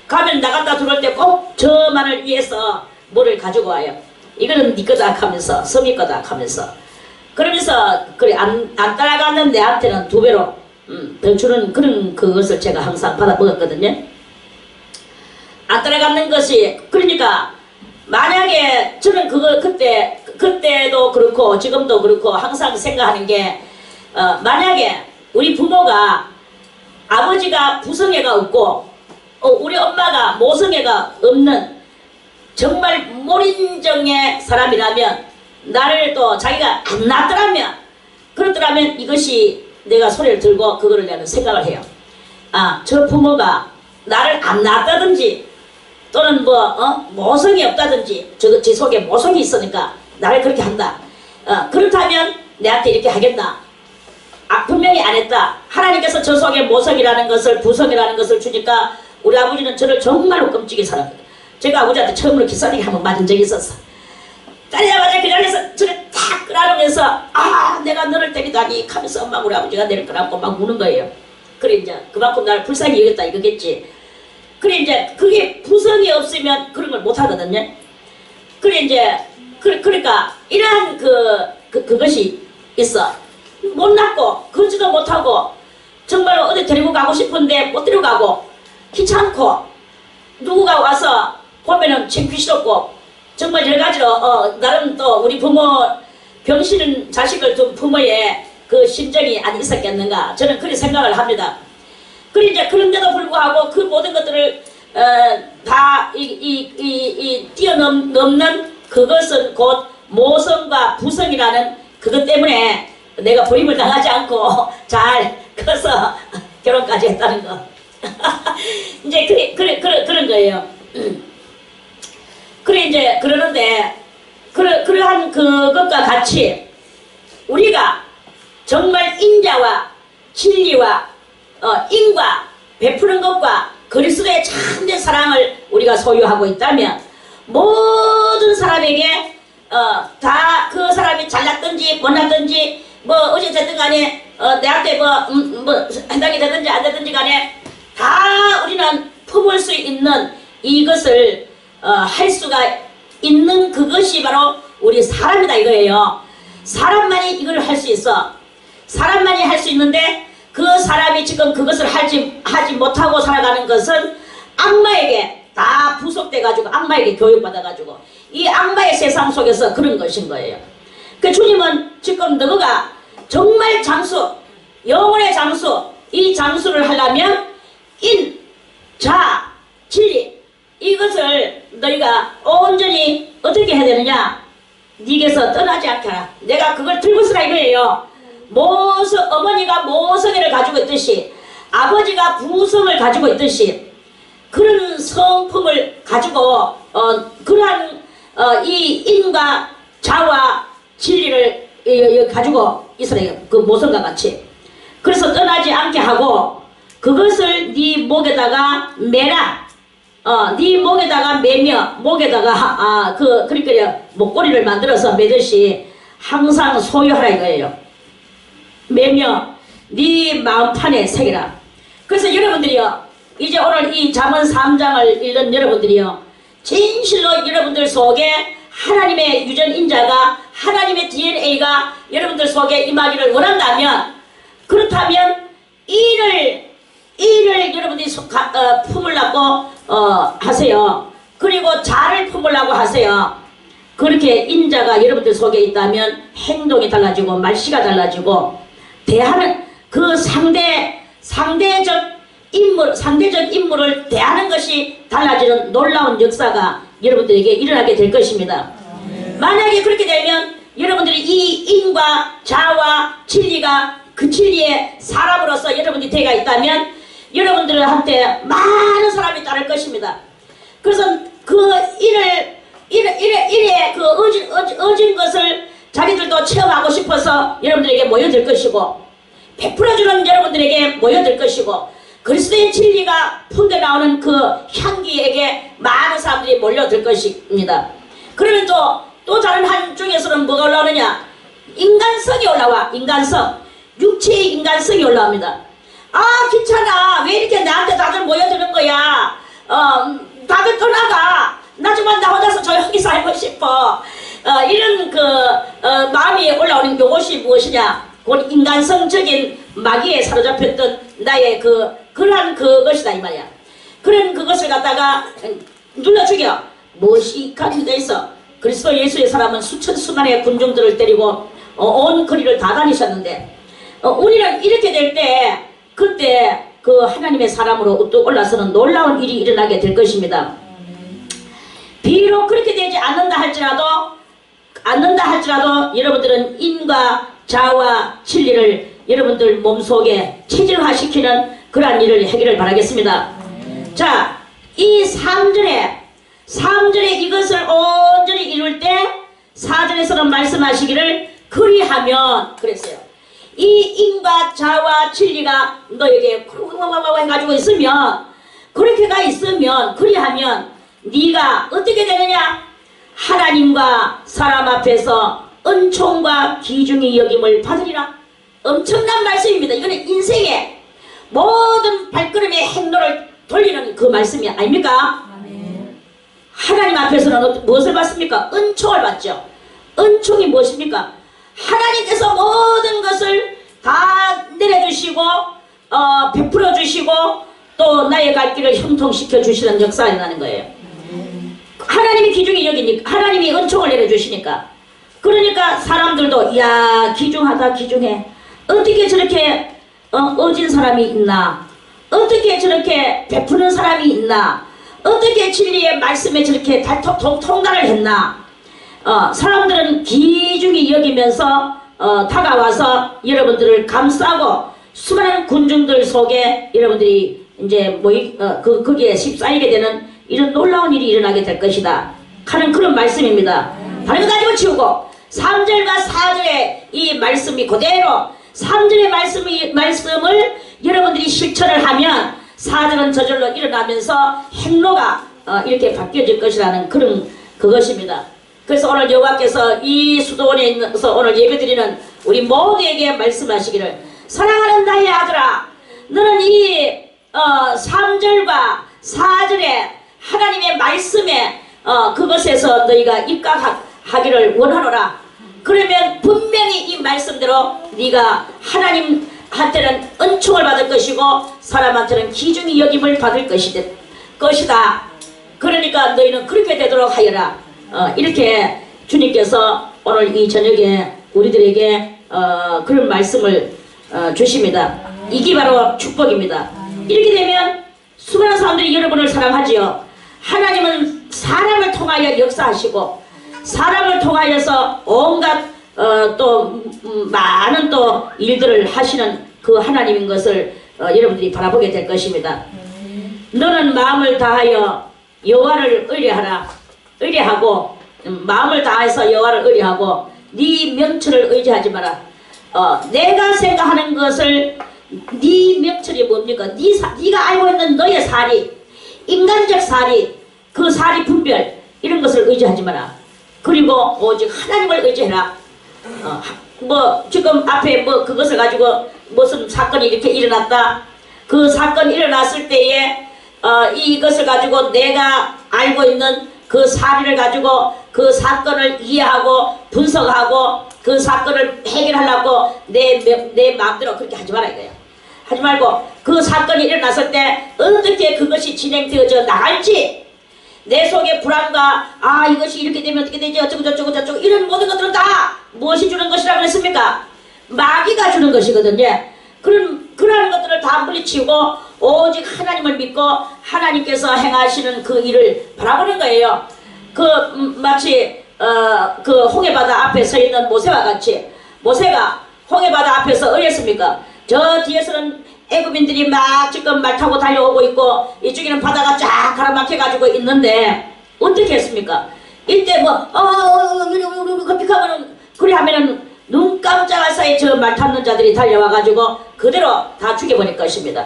가면 나갔다 들어올 때 꼭 저만을 위해서 뭐를 가지고 와요. 이거는 네 거다 하면서 성의 거다 하면서 그러면서 그래 안 따라가는 내한테는 두 배로 더 주는 그런 그것을 제가 항상 받아 먹었거든요. 안 따라가는 것이 그러니까 만약에 저는 그때도 그렇고 지금도 그렇고 항상 생각하는 게 만약에 우리 부모가 아버지가 부성애가 없고 우리 엄마가 모성애가 없는 정말 몰인정의 사람이라면 나를 또 자기가 안 낳았더라면 그렇더라면 이것이 내가 소리를 들고 그거를 내가 생각을 해요. 저 부모가 나를 안 낳았다든지 또는 모성이 없다든지 제 속에 모성이 있으니까 나를 그렇게 한다. 그렇다면 내한테 이렇게 하겠나? 분명히 안 했다. 하나님께서 저 속에 모성이라는 것을 부성이라는 것을 주니까 우리 아버지는 저를 정말로 끔찍이 사랑해요. 제가 아버지한테 처음으로 기사리기 한번 맞은 적이 있었어. 때리자마자 그 자리에서 저를 탁 끌어안으면서 내가 너를 때리다니 하면서 엄마 우리 아버지가 내를 끌어안고 막 우는 거예요. 그래 이제 그만큼 나를 불쌍히 여겼다 이거겠지. 그래 이제 그게 부성이 없으면 그런 걸 못 하거든요. 그래 이제 그러니까 이러한 그것이 있어. 못 낳고 걷지도 못하고 정말 어디 데리고 가고 싶은데 못 데려가고 귀찮고 누구가 와서 보면은 창피스럽고 정말 여러 가지로 나름 또 우리 부모 병실은 자식을 둔 부모의 그 심정이 안 있었겠는가 저는 그렇게 생각을 합니다. 그래 이제 그런데도 불구하고 그 모든 것들을 다 뛰어넘는 그것은 곧 모성과 부성이라는 그것 때문에 내가 부임을 당하지 않고 잘 커서 결혼까지 했다는 거. 이제 그런 거예요. 그래 이제 그러는데 그러한 그것과 같이 우리가 정말 인자와 진리와 인과 베푸는 것과 그리스도의 참된 사랑을 우리가 소유하고 있다면 모든 사람에게 다 그 사람이 잘났든지 못났든지 뭐 어찌됐든 간에 내한테 뭐 해당이 되든지 안 되든지 간에 다 우리는 품을 수 있는 이것을 할 수가 있는 그것이 바로 우리 사람이다 이거예요. 사람만이 이걸 할 수 있어. 사람만이 할 수 있는데 그 사람이 지금 그것을 하지 못하고 살아가는 것은 악마에게 다 부속돼가지고 악마에게 교육받아가지고 이 악마의 세상 속에서 그런 것인 거예요. 그 주님은 지금 너가 정말 장수 영혼의 장수, 이 장수를 하려면 인, 자, 진리, 이것을 너희가 온전히 어떻게 해야 되느냐? 니게서 떠나지 않게 하라. 내가 그걸 들고 쓰라 이거예요. 어머니가 모성애를 가지고 있듯이 아버지가 부성을 가지고 있듯이 그런 성품을 가지고 그러한 이 인과 자와 진리를 가지고 있으라. 그 모성과 같이. 그래서 떠나지 않게 하고 그것을 네 목에다가 매라. 네 목에다가 매며 목에다가 그러니까 목걸이를 만들어서 매듯이 항상 소유하라 이거예요. 매며 네 마음판에 새기라. 그래서 여러분들이요, 이제 오늘 이 잠언 3장을 읽는 여러분들이요, 진실로 여러분들 속에 하나님의 유전인자가, 하나님의 DNA가 여러분들 속에 임하기를 원한다면, 그렇다면 이를 여러분들이 품으려고 하세요. 그리고 자를 품으려고 하세요. 그렇게 인자가 여러분들 속에 있다면 행동이 달라지고 말씨가 달라지고 대하는 그 상대적 인물을 대하는 것이 달라지는 놀라운 역사가 여러분들에게 일어나게 될 것입니다. 만약에 그렇게 되면 여러분들이 이 인과 자와 진리가 그 진리의 사람으로서 여러분들이 되가 있다면 여러분들한테 많은 사람이 따를 것입니다. 그래서 그 일에 그 어진 것을 자기들도 체험하고 싶어서 여러분들에게 모여들 것이고, 베풀어주는 여러분들에게 모여들 것이고, 그리스도의 진리가 풍겨 나오는 그 향기에게 많은 사람들이 몰려들 것입니다. 그러면 또 다른 한쪽에서는 뭐가 올라오느냐? 인간성이 올라와. 인간성, 육체의 인간성이 올라옵니다. 귀찮아. 왜 이렇게 나한테 다들 모여드는 거야? 다들 떠나가. 나 정말 나 혼자서 조용히 살고 싶어. 이런 마음이 올라오는 요것이 무엇이냐? 곧 인간성적인 마귀에 사로잡혔던 나의 그러한 그것이다 이 말이야. 그런 그것을 갖다가 눌러 죽여. 무엇이 가지고 있어? 그리스도 예수의 사람은 수만의 군중들을 때리고 온 거리를 다 다니셨는데, 우리는 이렇게 될 때 그때 그 하나님의 사람으로 우뚝 올라서는 놀라운 일이 일어나게 될 것입니다. 비록 그렇게 되지 않는다 할지라도 여러분들은 인과 자와 진리를 여러분들 몸속에 체질화시키는 그러한 일을 하기를 바라겠습니다. 자, 이 3절에 이것을 온전히 이룰 때 4절에서는 말씀하시기를 그리하면 그랬어요. 이 인과 자와 진리가 너에게 해가지고 있으면, 그렇게가 있으면, 그리하면 네가 어떻게 되느냐? 하나님과 사람 앞에서 은총과 귀중히 여김을 받으리라. 엄청난 말씀입니다. 이거는 인생의 모든 발걸음의 행로를 돌리는 그 말씀이 아닙니까? 하나님 앞에서는 무엇을 받습니까? 은총을 받죠. 은총이 무엇입니까? 하나님께서 모든 것을 다 내려주시고 베풀어 주시고 또 나의 갈 길을 형통시켜 주시는 역사가 일어나는 거예요. 하나님이 귀중히 여기니까, 하나님이 은총을 내려주시니까. 그러니까 사람들도 야, 귀중하다, 귀중해. 어떻게 저렇게 어진 사람이 있나? 어떻게 저렇게 베푸는 사람이 있나? 어떻게 진리의 말씀에 저렇게 통달을 했나? 사람들은 귀중히 여기면서 다가와서 여러분들을 감싸고 수많은 군중들 속에 여러분들이 이제 거기에 휩싸이게 되는 이런 놀라운 일이 일어나게 될 것이다 하는 그런 말씀입니다. 다른 거 다 집어치우고 3절과 4절의 이 말씀이 그대로 3절의 말씀을 여러분들이 실천을 하면 4절은 저절로 일어나면서 행로가 이렇게 바뀌어질 것이라는 그런 그것입니다. 그래서 오늘 여호와께서 이 수도원에 있어서 오늘 예배드리는 우리 모두에게 말씀하시기를, 사랑하는 나의 아들아, 너는 이 3절과 4절에 하나님의 말씀에 그것에서 너희가 입각하기를 원하노라. 그러면 분명히 이 말씀대로 네가 하나님한테는 은총을 받을 것이고 사람한테는 귀중히 여김을 받을 것이다. 그러니까 너희는 그렇게 되도록 하여라. 이렇게 주님께서 오늘 이 저녁에 우리들에게 그런 말씀을 주십니다. 이게 바로 축복입니다. 이렇게 되면 수많은 사람들이 여러분을 사랑하지요. 하나님은 사람을 통하여 역사하시고 사람을 통하여서 온갖 또 많은 또 일들을 하시는 그 하나님인 것을 여러분들이 바라보게 될 것입니다. 너는 마음을 다하여 여호와를 의뢰하고 마음을 다해서 여호와를 의뢰하고 네 명철을 의지하지 마라. 내가 생각하는 것을 네 명철이 뭡니까? 네가 알고 있는 너의 사리, 인간적 사리, 그 사리 분별 이런 것을 의지하지 마라. 그리고 오직 하나님을 의지해라. 뭐 지금 앞에 뭐 그것을 가지고 무슨 사건이 이렇게 일어났다. 그 사건이 일어났을 때에 이것을 가지고 내가 알고 있는 그 사리를 가지고 그 사건을 이해하고 분석하고 그 사건을 해결하려고 내 마음대로 그렇게 하지 마라 이거예요. 하지 말고 그 사건이 일어났을 때 어떻게 그것이 진행되어져 나갈지 내 속에 불안과 이것이 이렇게 되면 어떻게 되지 어쩌고 이런 모든 것들은 다 무엇이 주는 것이라고 했습니까? 마귀가 주는 것이거든요. 그러한 것들을 다 물리치고 오직 하나님을 믿고 하나님께서 행하시는 그 일을 바라보는 거예요. 마치 그 홍해바다 앞에 서 있는 모세와 같이 모세가 홍해바다 앞에서 어렸습니까? 저 뒤에서는 애굽인들이 막 지금 말 타고 달려오고 있고 이쪽에는 바다가 쫙 가라막혀 가지고 있는데 어떻게 했습니까? 이때 급pik하면은 그래 하면은 눈 깜짝할 사이에 저 말 타는 자들이 달려와 가지고 그대로 다 죽여버릴 것입니다.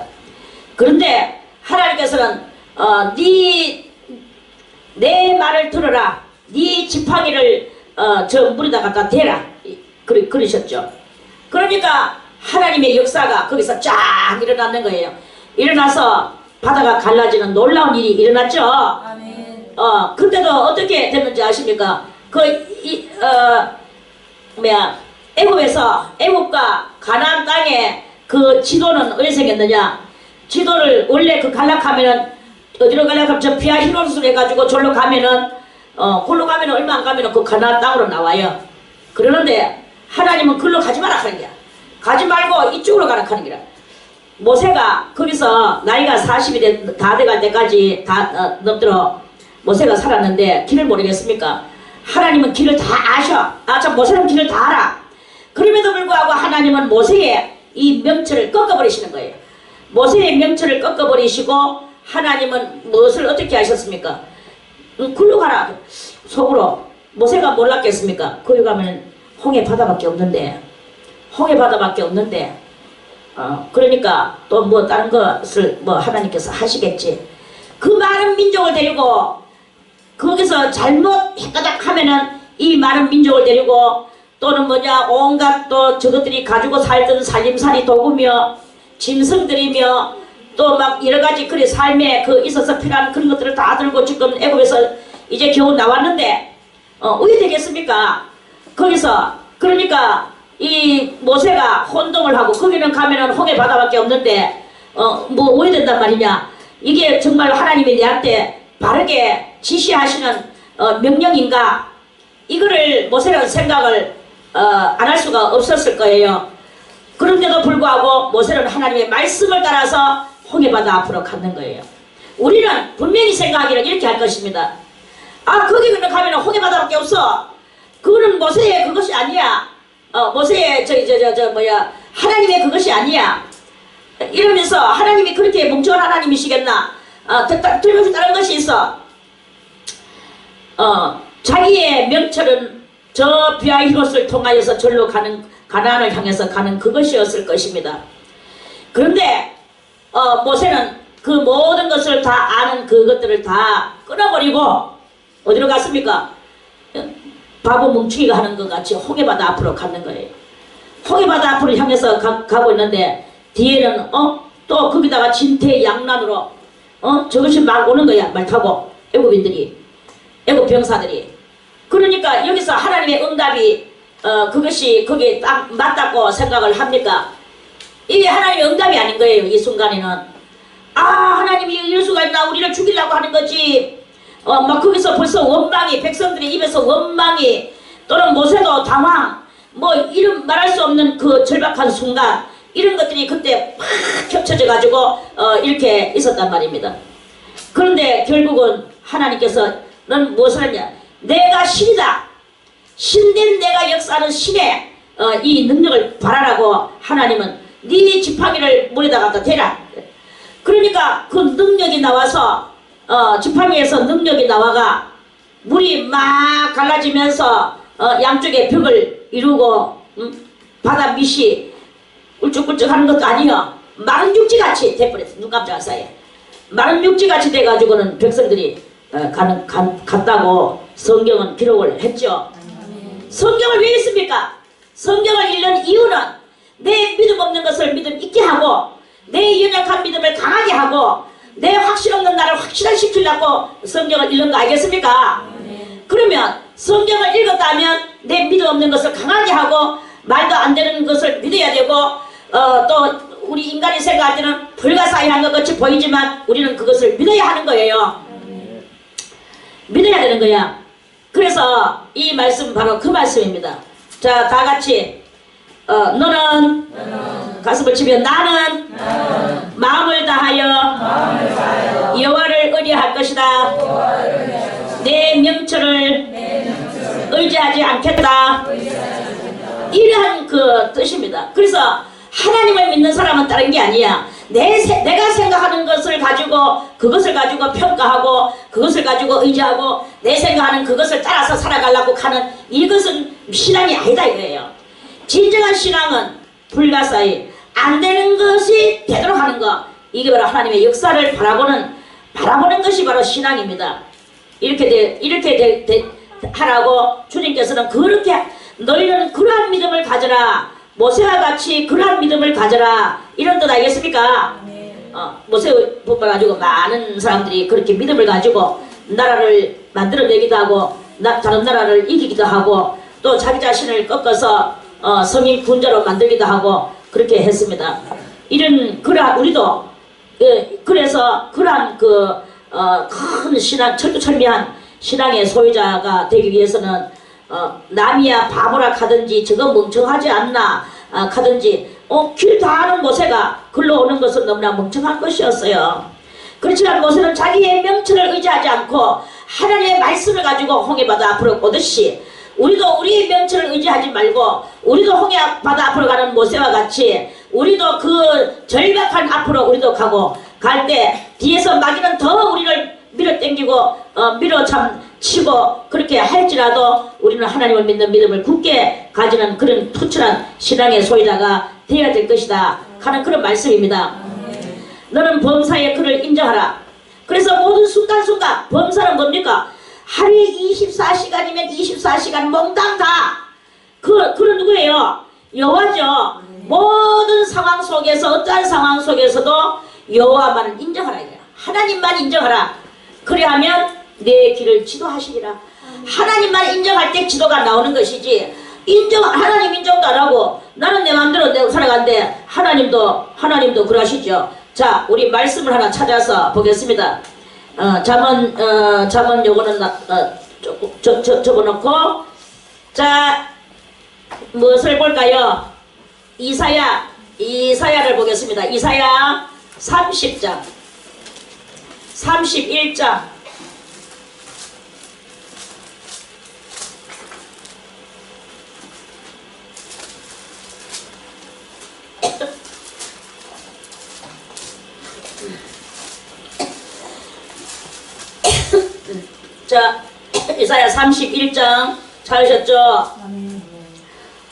그런데 하나님께서는 내 말을 들어라. 네 지팡이를 저 물에다 갖다 대라. 그러셨죠. 그러니까 하나님의 역사가 거기서 쫙 일어나는 거예요. 일어나서 바다가 갈라지는 놀라운 일이 일어났죠. 아멘. 그때도 어떻게 됐는지 아십니까? 애굽과 가나안 땅에 그 지도는 어디서 생겼느냐? 지도를 원래 그 갈락하면은 어디로 갈락하면 저 피아히로스로 해가지고 절로 가면은 골로 가면은 얼마 안 가면은 그 가나안 땅으로 나와요. 그러는데 하나님은 글로 가지 마라 하는 거야. 가지 말고 이쪽으로 가라 하는 거야. 모세가 거기서 나이가 40이 다 돼갈 때까지 다 넘도록 모세가 살았는데 길을 모르겠습니까? 하나님은 길을 다 아셔. 참 모세는 길을 다 알아. 그럼에도 불구하고 하나님은 모세의 이 명철을 꺾어버리시는 거예요. 모세의 명철을 꺾어버리시고 하나님은 무엇을 어떻게 하셨습니까? 글로 가라. 속으로 모세가 몰랐겠습니까? 거기 가면 홍해 바다밖에 없는데 그러니까 또 뭐 다른 것을 뭐 하나님께서 하시겠지. 그 많은 민족을 데리고 거기서 잘못 헷가닥 하면은 이 많은 민족을 데리고 또는 온갖 또 저것들이 가지고 살던 살림살이 도구며 짐승들이며 또 막 여러가지 그래 삶에 있어서 필요한 그런 것들을 다 들고 지금 애굽에서 이제 겨우 나왔는데 어떻게 되겠습니까? 거기서 그러니까 이 모세가 혼동을 하고 거기는 가면은 홍해 바다밖에 없는데 왜 된단 말이냐? 이게 정말 하나님이 내한테 바르게 지시하시는 명령인가? 이거를 모세는 생각을 안 할 수가 없었을 거예요. 그런데도 불구하고 모세는 하나님의 말씀을 따라서 홍해바다 앞으로 갔는 거예요. 우리는 분명히 생각하기를 이렇게 할 것입니다. 거기는 가면 홍해바다밖에 없어. 그거는 모세의 그것이 아니야. 모세의 하나님의 그것이 아니야. 이러면서 하나님이 그렇게 멍청한 하나님이시겠나? 틀림없이 다른 것이 있어. 자기의 명철은 저 비아히롯을 통하여서 절로 가는 가나안을 향해서 가는 그것이었을 것입니다. 그런데 모세는 그 모든 것을 다 아는 그것들을 다 끊어버리고 어디로 갔습니까? 바보 뭉치기가 하는 것 같이 홍해바다 앞으로 가는 거예요. 홍해바다 앞으로 향해서 가고 있는데 뒤에는 또 거기다가 진퇴양난으로 저것이 막 오는 거야. 말 타고 애굽인들이 애굽 병사들이. 그러니까 여기서 하나님의 응답이 그것이 거기에 딱 맞다고 생각을 합니까? 이게 하나님의 응답이 아닌 거예요. 이 순간에는 하나님이 이럴 수가 있나? 우리를 죽이려고 하는 거지. 막 거기서 벌써 원망이, 백성들의 입에서 원망이, 또는 모세도 당황, 이런 말할 수 없는 그 절박한 순간, 이런 것들이 그때 막 겹쳐져 가지고 이렇게 있었단 말입니다. 그런데 결국은 하나님께서는 무엇을 하냐, 내가 신이다, 신된 내가 역사하는 신의 이 능력을 바라라고 하나님은 네 지팡이를 물에다 갖다 대라. 그러니까 그 능력이 나와서 지팡이에서 능력이 나와가 물이 막 갈라지면서 양쪽에 벽을 이루고 바다 밑이 울쭉울쭉 하는 것도 아니요, 마른 육지같이 돼버렸어. 눈 깜짝할 사이에 마른 육지같이 돼가지고는 백성들이 갔다고 성경은 기록을 했죠. 성경을 왜 읽습니까? 성경을 읽는 이유는 내 믿음 없는 것을 믿음 있게 하고, 내 연약한 믿음을 강하게 하고, 내 확신 없는 나를 확실시키려고 성경을 읽는 거 알겠습니까? 그러면 성경을 읽었다면 내 믿음 없는 것을 강하게 하고, 말도 안 되는 것을 믿어야 되고, 또 우리 인간이 생각할 때는 불가사의한 것 같이 보이지만 우리는 그것을 믿어야 하는 거예요. 믿어야 되는 거야. 그래서 이 말씀 바로 그 말씀입니다. 자, 다 같이 너는 가슴을 치며 나는 마음을 다하여 여호와를 의뢰할 것이다. 내 명철을 의지하지 않겠다. 이러한 그 뜻입니다. 그래서 하나님을 믿는 사람은 다른 게 아니야. 내가 생각하는 것을 가지고 그것을 가지고 평가하고 그것을 가지고 의지하고 내 생각하는 그것을 따라서 살아가려고 하는 이것은 신앙이 아니다 이거예요. 진정한 신앙은 불가사의 안 되는 것이 되도록 하는 것, 이게 바로 하나님의 역사를 바라보는 것이 바로 신앙입니다. 이렇게 하라고 주님께서는 그렇게 너희는 그러한 믿음을 가져라, 모세와 같이 그러한 믿음을 가져라, 이런 뜻 알겠습니까? 모세뿐만 가지고 많은 사람들이 그렇게 믿음을 가지고 나라를 만들어내기도 하고 다른 나라를 이기기도 하고 또 자기 자신을 꺾어서 성인 군자로 만들기도 하고 그렇게 했습니다. 그러한 우리도 그래서 그러한 큰 신앙, 철두철미한 신앙의 소유자가 되기 위해서는 남이야 바보라 카든지 저거 멍청하지 않나 카든지 길 다 아는 모세가 글로 오는 것은 너무나 멍청한 것이었어요. 그렇지만 모세는 자기의 명철을 의지하지 않고 하나님의 말씀을 가지고 홍해바다 앞으로 오듯이 우리도 우리의 명철을 의지하지 말고 우리도 홍해바다 앞으로 가는 모세와 같이 우리도 그 절박한 앞으로 우리도 가고 갈 때 뒤에서 마귀는 더 우리를 밀어당기고 밀어치고 그렇게 할지라도 우리는 하나님을 믿는 믿음을 굳게 가지는 그런 투철한 신앙의 소유자가 되어야 될 것이다 하는 그런 말씀입니다. 너는 범사의 그를 인정하라. 그래서 모든 순간순간 범사는 뭡니까? 하루에 24시간이면 24시간 몽땅 다 그런 누구예요? 여호와죠. 모든 상황 속에서 어떠한 상황 속에서도 여호와만을 인정하라 이거야. 하나님만 인정하라. 그래야면 내 길을 지도하시리라. 하나님만 인정할 때 지도가 나오는 것이지 하나님 인정도 안 하고 나는 내 마음대로 내가 살아간대 하나님도 그러시죠. 자, 우리 말씀을 하나 찾아서 보겠습니다. 잠언 요거는 적어놓고 자, 무엇을 볼까요? 이사야를 보겠습니다. 이사야 30장 31장 자, 이사야 31장 찾으셨죠?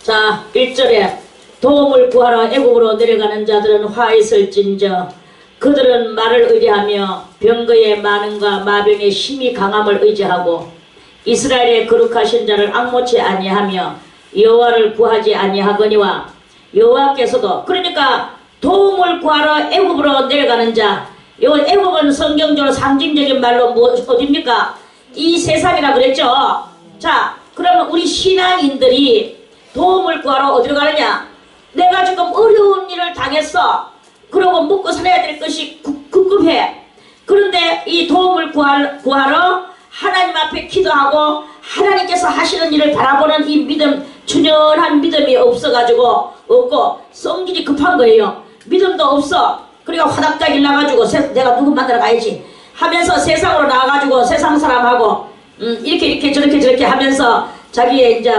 자, 1절에 도움을 구하러 애국으로 내려가는 자들은 화 있을진저 그들은 말을 의지하며 병거의 많음과 마병의 힘이 강함을 의지하고 이스라엘의 거룩하신 자를 앙모치 아니하며 여호와를 구하지 아니하거니와 여호와께서도 그러니까 도움을 구하러 애국으로 내려가는 자, 요 애국은 성경적으로 상징적인 말로 어딥니까? 이 세상이라 그랬죠. 자, 그러면 우리 신앙인들이 도움을 구하러 어디로 가느냐? 내가 지금 어려운 일을 당했어. 그러고 먹고 살아야 될 것이 급급해. 그런데 이 도움을 구하러 하나님 앞에 기도하고 하나님께서 하시는 일을 바라보는 이 믿음, 준연한 믿음이 없어가지고 없고 성질이 급한 거예요. 믿음도 없어. 그러니까 화닥닥이 나가지고 내가 누구 만나러 가야지 하면서 세상으로 나와가지고 세상 사람하고 이렇게 저렇게 하면서 자기의 이제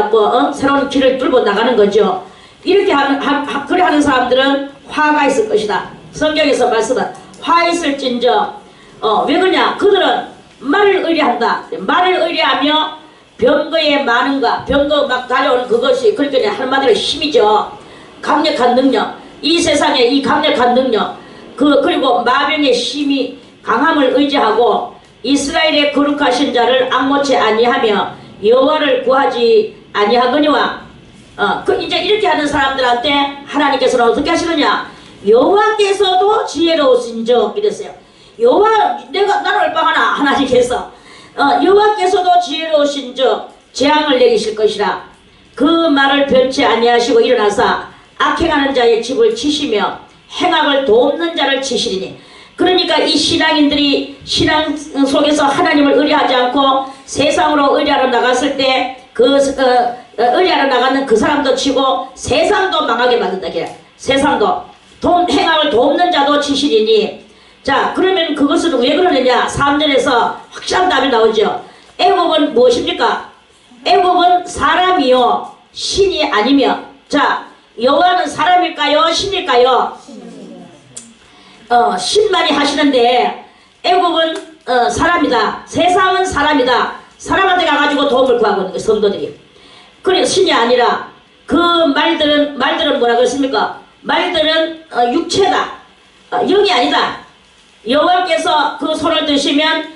새로운 길을 뚫고 나가는 거죠. 이렇게 그래 하는 사람들은 화가 있을 것이다. 성경에서 말씀은 화 있을진저 왜 그러냐? 그들은 말을 의뢰한다. 말을 의뢰하며 병거에 많은가 병거 막 달려오는 그것이 그러니까 한마디로 힘이죠. 강력한 능력. 이 세상에 이 강력한 능력 그리고 마병의 힘이 강함을 의지하고 이스라엘의 거룩하신 자를 앙모치 아니하며 여호와를 구하지 아니하거니와 이제 이렇게 하는 사람들한테 하나님께서는 어떻게 하시느냐? 여호와께서도 지혜로우신즉 이랬어요. 나를 얼빵하나 하나님께서 여호와께서도 지혜로우신즉 재앙을 내리실 것이라. 그 말을 변치 아니하시고 일어나사 악행하는 자의 집을 치시며 행악을 돕는 자를 치시리니. 그러니까 이 신앙인들이 신앙 속에서 하나님을 의뢰하지 않고 세상으로 의뢰하러 나갔을 때 의뢰하러 나가는 그 사람도 치고 세상도 망하게 만든다. 세상도 행악을 돕는 자도 치시리니. 자, 그러면 그것은 왜 그러느냐? 3절에서 확실한 답이 나오죠. 애굽은 무엇입니까? 애굽은 사람이요 신이 아니며. 자, 여호와는 사람일까요? 신일까요? 신만이 하시는데 애굽은 사람이다. 세상은 사람이다. 사람한테 가가지고 도움을 구하고 있는 거예요. 성도들이. 그래 신이 아니라 그 말들은 뭐라 그랬습니까? 말들은 육체다. 영이 아니다. 여호와께서 그 손을 드시면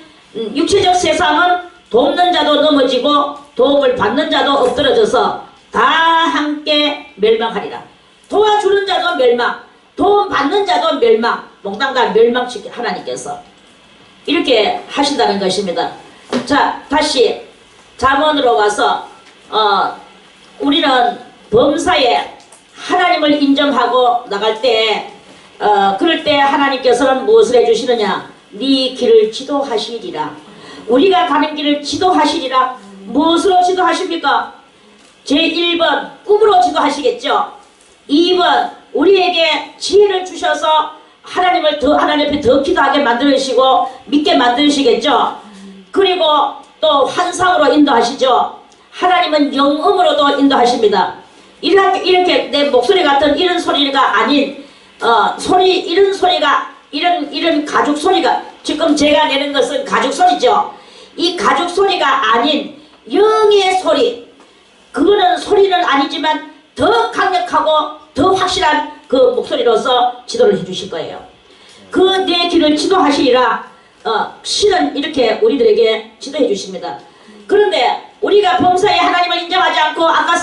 육체적 세상은 돕는 자도 넘어지고 도움을 받는 자도 엎드러져서 다 함께 멸망하리라. 도와주는 자도 멸망, 도움 받는 자도 멸망, 몽땅 다 멸망시키 하나님께서 이렇게 하신다는 것입니다. 자, 다시 잠언으로 와서 우리는 범사에 하나님을 인정하고 나갈 때 그럴 때 하나님께서는 무엇을 해주시느냐? 네 길을 지도하시리라. 우리가 가는 길을 지도하시리라. 무엇으로 지도하십니까? 제1번 꿈으로 지도하시겠죠. 2번 우리에게 지혜를 주셔서 하나님 앞에 더 기도하게 만드시고 믿게 만드시겠죠. 그리고 또 환상으로 인도하시죠. 하나님은 영음으로도 인도하십니다. 이렇게 내 목소리 같은 이런 소리가 아닌 이런 소리가 이런 가죽 소리가 지금 제가 내는 것은 가죽 소리죠. 이 가죽 소리가 아닌 영의 소리, 그거는 소리는 아니지만 더 강력하고 더 확실한 그 목소리로서 지도를 해주실 거예요. 그 내 길을 지도하시리라. 신은 이렇게 우리들에게 지도해 주십니다. 그런데 우리가 범사에 하나님을 인정하지 않고 아까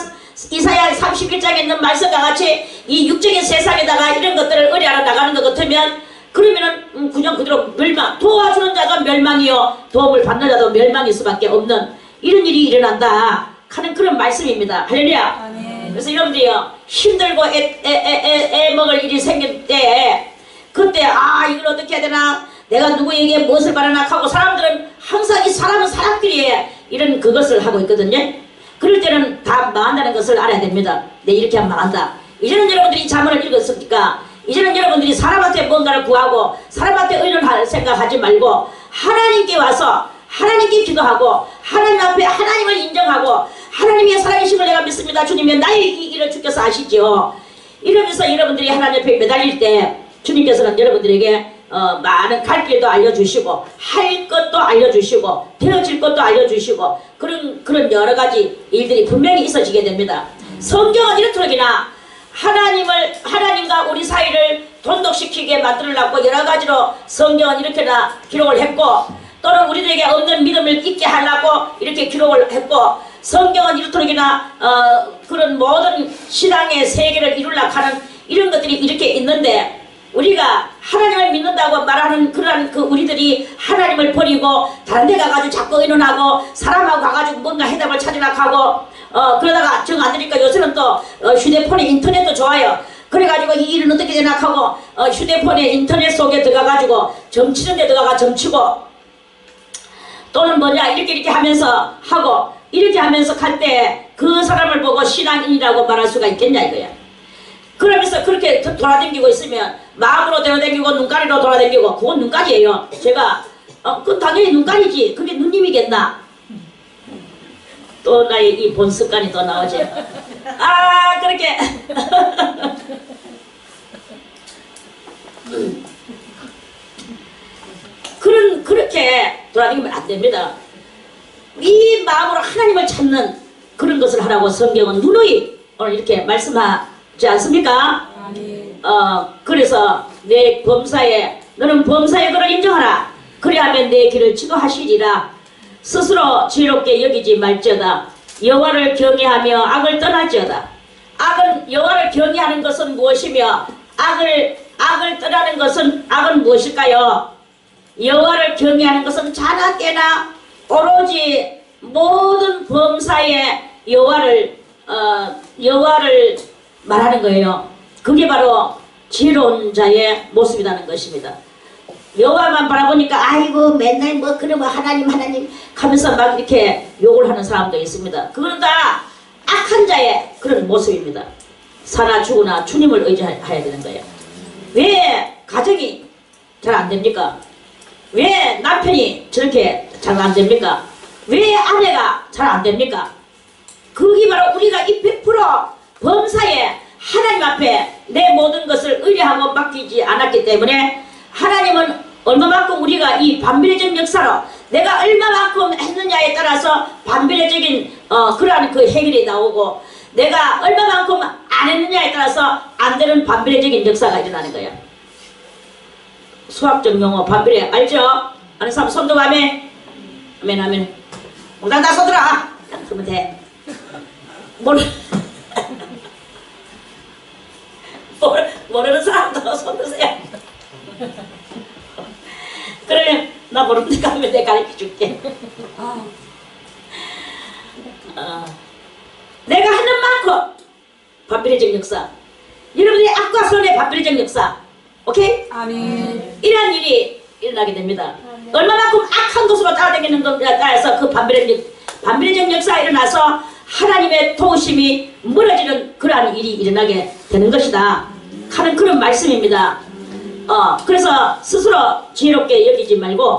이사야 31장에 있는 말씀과 같이 이 육적인 세상에다가 이런 것들을 의뢰하러 나가는 것 같으면 그러면은 그냥 그대로 멸망, 도와주는 자도 멸망이요 도움을 받는 자도 멸망일 수밖에 없는 이런 일이 일어난다 하는 그런 말씀입니다. 할렐루야. 그래서 여러분들이요 힘들고 애 먹을 일이 생길 때 그때 이걸 어떻게 해야 되나, 내가 누구에게 무엇을 바라나 하고 사람들은 항상 이 사람은 사람끼리 이런 그것을 하고 있거든요. 그럴 때는 다 망한다는 것을 알아야 됩니다. 네, 이렇게 하면 망한다. 이제는 여러분들이 자문을 읽었습니까? 이제는 여러분들이 사람한테 뭔가를 구하고 사람한테 의논할 생각하지 말고 하나님께 와서 하나님께 기도하고 하나님 앞에 하나님을 인정하고 하나님의 살아계심을 내가 믿습니다. 주님의 나의 이 일을 주께서 아시죠. 이러면서 여러분들이 하나님 앞에 매달릴 때 주님께서는 여러분들에게 많은 갈 길도 알려주시고 할 것도 알려주시고 되어질 것도 알려주시고 그런 여러 가지 일들이 분명히 있어지게 됩니다. 성경은 이렇더라기나 하나님과 우리 사이를 돈독시키게 만들어놨고 여러 가지로 성경은 이렇게나 기록을 했고 또는 우리들에게 없는 믿음을 있게 하려고 이렇게 기록을 했고 성경은 이렇더라기나 그런 모든 신앙의 세계를 이루려고 하는 이런 것들이 이렇게 있는데 우리가 하나님을 믿는다고 말하는 그런 우리들이 하나님을 버리고 다른 데 가가지고 자꾸 의논하고 사람하고 가가지고 뭔가 해답을 찾으려고 하고 그러다가 정 안 되니까 요새는 또 휴대폰에 인터넷도 좋아요. 그래가지고 이 일은 어떻게 되나 하고 휴대폰에 인터넷 속에 들어가가지고 점치는 데 들어가 점치고 또는 뭐냐 이렇게 하면서 하고 이렇게 하면서 갈 때 그 사람을 보고 신앙인이라고 말할 수가 있겠냐 이거야. 그러면서 그렇게 돌아다니고 있으면 마음으로 돌아다니고 눈가리로 돌아다니고 그건 눈가리예요. 제가 그건 당연히 눈가리지. 그게 누님이겠나? 또 나의 이 본 습관이 또 나오지. 아 그렇게 그렇게 돌아다니면 안 됩니다. 이 마음으로 하나님을 찾는 그런 것을 하라고 성경은 누누이 오늘 이렇게 말씀하지 않습니까? 그래서 내 범사에 너는 범사의 그를 인정하라. 그리하면 내 길을 지도하시리라. 스스로 지혜롭게 여기지 말지어다. 여호와를 경외하며 악을 떠날지어다. 여호와를 경외하는 것은 무엇이며 악을 떠나는 것은 악은 무엇일까요? 여호와를 경외하는 것은 자나 깨나 오로지 모든 범사에 여호와를 말하는 거예요. 그게 바로 지혜로운 자의 모습이라는 것입니다. 여호와만 바라보니까 아이고 맨날 뭐 그러면 하나님 하면서 막 이렇게 욕을 하는 사람도 있습니다. 그건 다 악한 자의 그런 모습입니다. 사나 죽으나 주님을 의지해야 되는 거예요. 왜 가정이 잘 안 됩니까? 왜 남편이 저렇게 잘 안 됩니까? 왜 아내가 잘 안 됩니까? 그게 바로 우리가 이 100% 범사에 하나님 앞에 내 모든 것을 의뢰하고 맡기지 않았기 때문에 하나님은 얼마만큼 우리가 이 반비례적 역사로 내가 얼마만큼 했느냐에 따라서 반비례적인 그러한 그 해결이 나오고 내가 얼마만큼 안 했느냐에 따라서 안 되는 반비례적인 역사가 일어나는 거예요. 수학적 용어 반비례 알죠? 아는 사람 손도 아멘. 아멘. 몽당 다 손들어. 그러면 돼. 모르는 사람도 손 드세요. 그래 나 모르는데 가면 내가 가르쳐 줄게. 내가 하는 만큼 반비례적 역사. 여러분의 악과 선의 반비례적 역사. 오케이? 아멘. 이런 일이 일어나게 됩니다. 얼마만큼 악한 것으로 따라다니는 것에 따라서 그 반비례적 역사가 일어나서 하나님의 도우심이 멀어지는 그러한 일이 일어나게 되는 것이다 하는 그런 말씀입니다. 그래서 스스로 지혜롭게 여기지 말고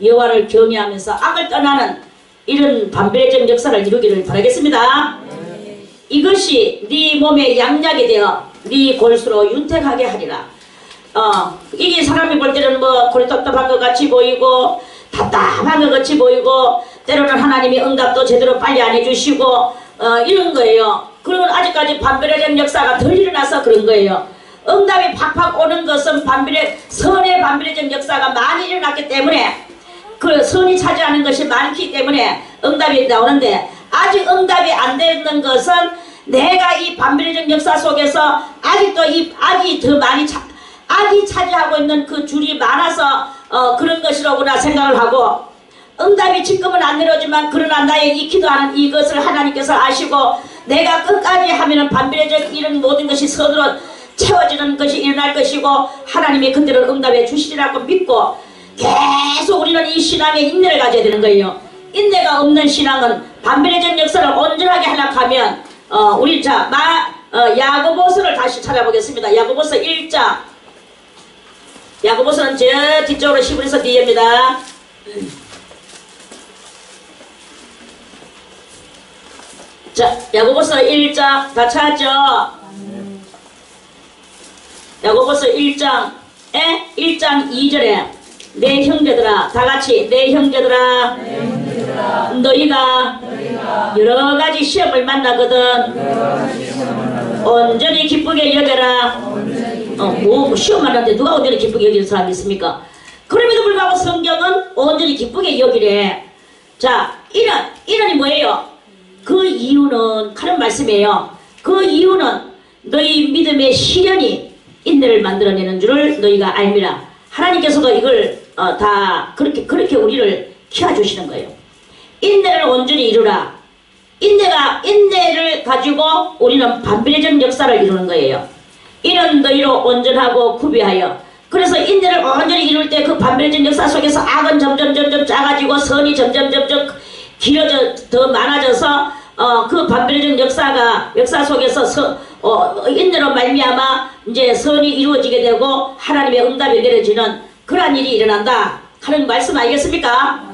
여호와를 경외하면서 악을 떠나는 이런 반비례적 역사를 이루기를 바라겠습니다. 이것이 네 몸의 양약이 되어 네 골수로 윤택하게 하리라. 이게 사람이 볼 때는 뭐 골이 답답한 것 같이 보이고 답답한 것 같이 보이고 때로는 하나님이 응답도 제대로 빨리 안 해주시고 이런 거예요. 그러면 아직까지 반비례적 역사가 덜 일어나서 그런 거예요. 응답이 팍팍 오는 것은 선의 반비례적 역사가 많이 일어났기 때문에 그 선이 차지하는 것이 많기 때문에 응답이 나오는데 아직 응답이 안 되는 것은 내가 이 반비례적 역사 속에서 아직도 이 악이 더 많이 악이 차지하고 있는 그 줄이 많아서 그런 것이라고나 생각을 하고 응답이 지금은 안 내려오지만 그러나 나의 이 기도하는 이것을 하나님께서 아시고 내가 끝까지 하면은 반비례적 이런 모든 것이 선으로 채워지는 것이 일어날 것이고 하나님이 그때를 응답해 주시리라고 믿고 계속 우리는 이 신앙에 인내를 가져야 되는 거예요. 인내가 없는 신앙은 반비례적 역사를 온전하게 하려고 하면 우리 야고보서를 다시 찾아보겠습니다. 야고보서 1장. 야고보서는 저 뒤쪽으로 시브리서 뒤에입니다. 자, 야고보서 1장 다 찾았죠? 야고보서 1장에 1장 2절에 내 형제들아 다같이 내 형제들아 너희가 여러가지 시험을 만나거든 온전히 기쁘게 여겨라. 뭐 시험 만났는데 누가 온전히 기쁘게 여기는 사람이 있습니까? 그럼에도 불구하고 성경은 온전히 기쁘게 여기래. 자, 이런이 뭐예요? 그 이유는 하는 말씀이에요. 그 이유는 너희 믿음의 시련이 인내를 만들어내는 줄을 너희가 알미라. 하나님께서도 이걸 다 그렇게 우리를 키워주시는 거예요. 인내를 온전히 이루라. 인내를 가지고 우리는 반비례적 역사를 이루는 거예요. 이는 너희로 온전하고 구비하여. 그래서 인내를 온전히 이룰 때 그 반비례적 역사 속에서 악은 점점 작아지고 선이 점점 길어져 더 많아져서 그 반비례적 역사 속에서 인내로 말미암아 이제 선이 이루어지게 되고 하나님의 응답이 내려지는 그러한 일이 일어난다 하는 말씀 아니겠습니까?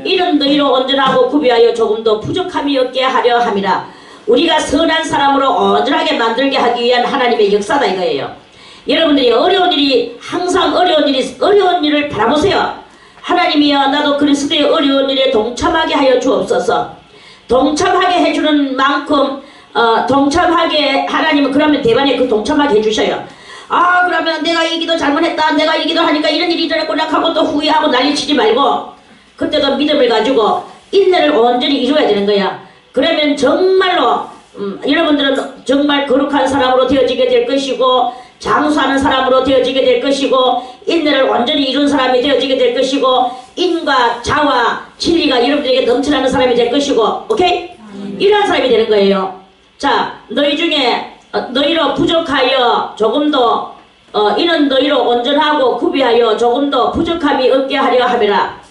이런 너희로 온전하고 구비하여 조금 더 부족함이 없게 하려 함이라. 우리가 선한 사람으로 온전하게 만들게 하기 위한 하나님의 역사다 이거예요. 여러분들이 어려운 일이 항상 어려운 일을 바라보세요. 하나님이여 나도 그리스도의 어려운 일에 동참하게 하여 주옵소서. 동참하게 해주는 만큼 동참하게 하나님은 그러면 대반에 그 동참하게 해주셔요. 아 그러면 내가 이 기도 잘못했다 내가 이 기도 하니까 이런 일이 일어났구나 하고 또 후회하고 난리치지 말고 그때도 믿음을 가지고 인내를 온전히 이루어야 되는 거야. 그러면 정말로 여러분들은 정말 거룩한 사람으로 되어지게 될 것이고 장수하는 사람으로 되어지게 될 것이고 인내를 완전히 이룬 사람이 되어지게 될 것이고 인과 자와 진리가 여러분들에게 넘쳐나는 사람이 될 것이고 오케이? 이러한 사람이 되는 거예요. 자 너희 중에 너희로 부족하여 조금 더 이는 너희로 온전하고 구비하여 조금 더 부족함이 없게 하려 함이라.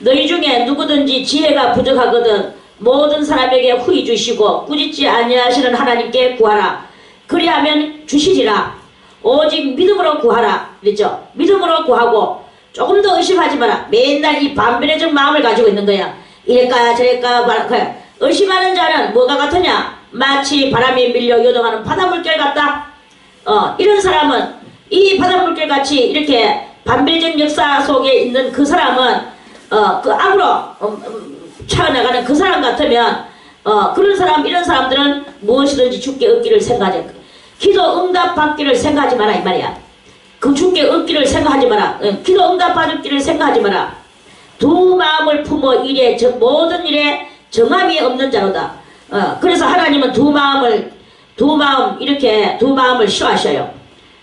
너희 중에 누구든지 지혜가 부족하거든 모든 사람에게 후히 주시고 꾸짖지 아니하시는 하나님께 구하라. 그리하면 주시리라. 오직 믿음으로 구하라. 그랬죠? 믿음으로 구하고 조금 더 의심하지 마라. 맨날 이 반변의 마음을 가지고 있는 거야. 이럴까 저럴까 말까. 의심하는 자는 뭐가 같으냐? 마치 바람에 밀려 요동하는 바닷물결 같다. 이런 사람은 이 바닷물결 같이 이렇게 반변적 역사 속에 있는 그 사람은 그 악으로 차어나가는 그 사람 같으면 그런 사람 이런 사람들은 무엇이든지 주께 얻기를 생각하지. 기도 응답 받기를 생각하지 마라 이 말이야. 그 주께 얻기를 생각하지 마라. 기도 응답 받기를 생각하지 마라. 두 마음을 품어 일에 모든 일에 정함이 없는 자로다. 그래서 하나님은 두 마음을 싫어하셔요.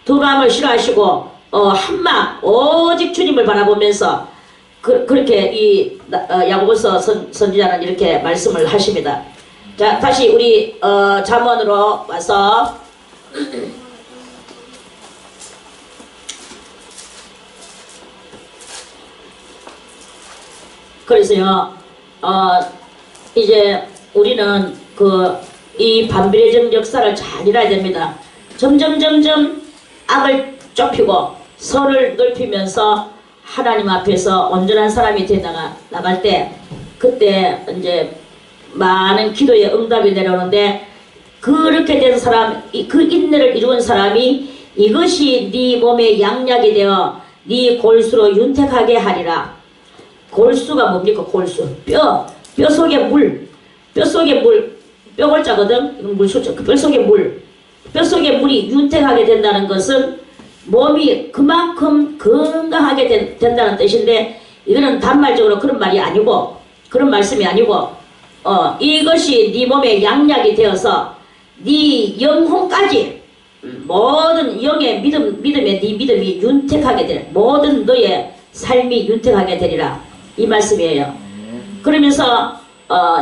두 마음을 싫어하시고 한 마음 오직 주님을 바라보면서 그렇게 이 야고보서 선지자는 이렇게 말씀을 하십니다. 자 다시 우리 잠언으로 와서 그래서요 이제 우리는 이 반비례적 역사를 잘 알아야 됩니다. 점점 악을 좁히고 선을 넓히면서 하나님 앞에서 온전한 사람이 되 나갈 때 그때 이제 많은 기도의 응답이 내려오는데 그렇게 된 사람 그 인내를 이룬 사람이 이것이 네 몸의 양약이 되어 네 골수로 윤택하게 하리라. 골수가 뭡니까? 골수 뼈 속에 뼈골자거든. 물수죠. 그 뼈 속에 물이 윤택하게 된다는 것은 몸이 그만큼 건강하게 된다는 뜻인데 이거는 단말적으로 그런 말이 아니고 그런 말씀이 아니고 이것이 네 몸의 양약이 되어서 네 영혼까지 모든 영의 믿음에 네 믿음이 윤택하게 되리라. 모든 너의 삶이 윤택하게 되리라 이 말씀이에요. 그러면서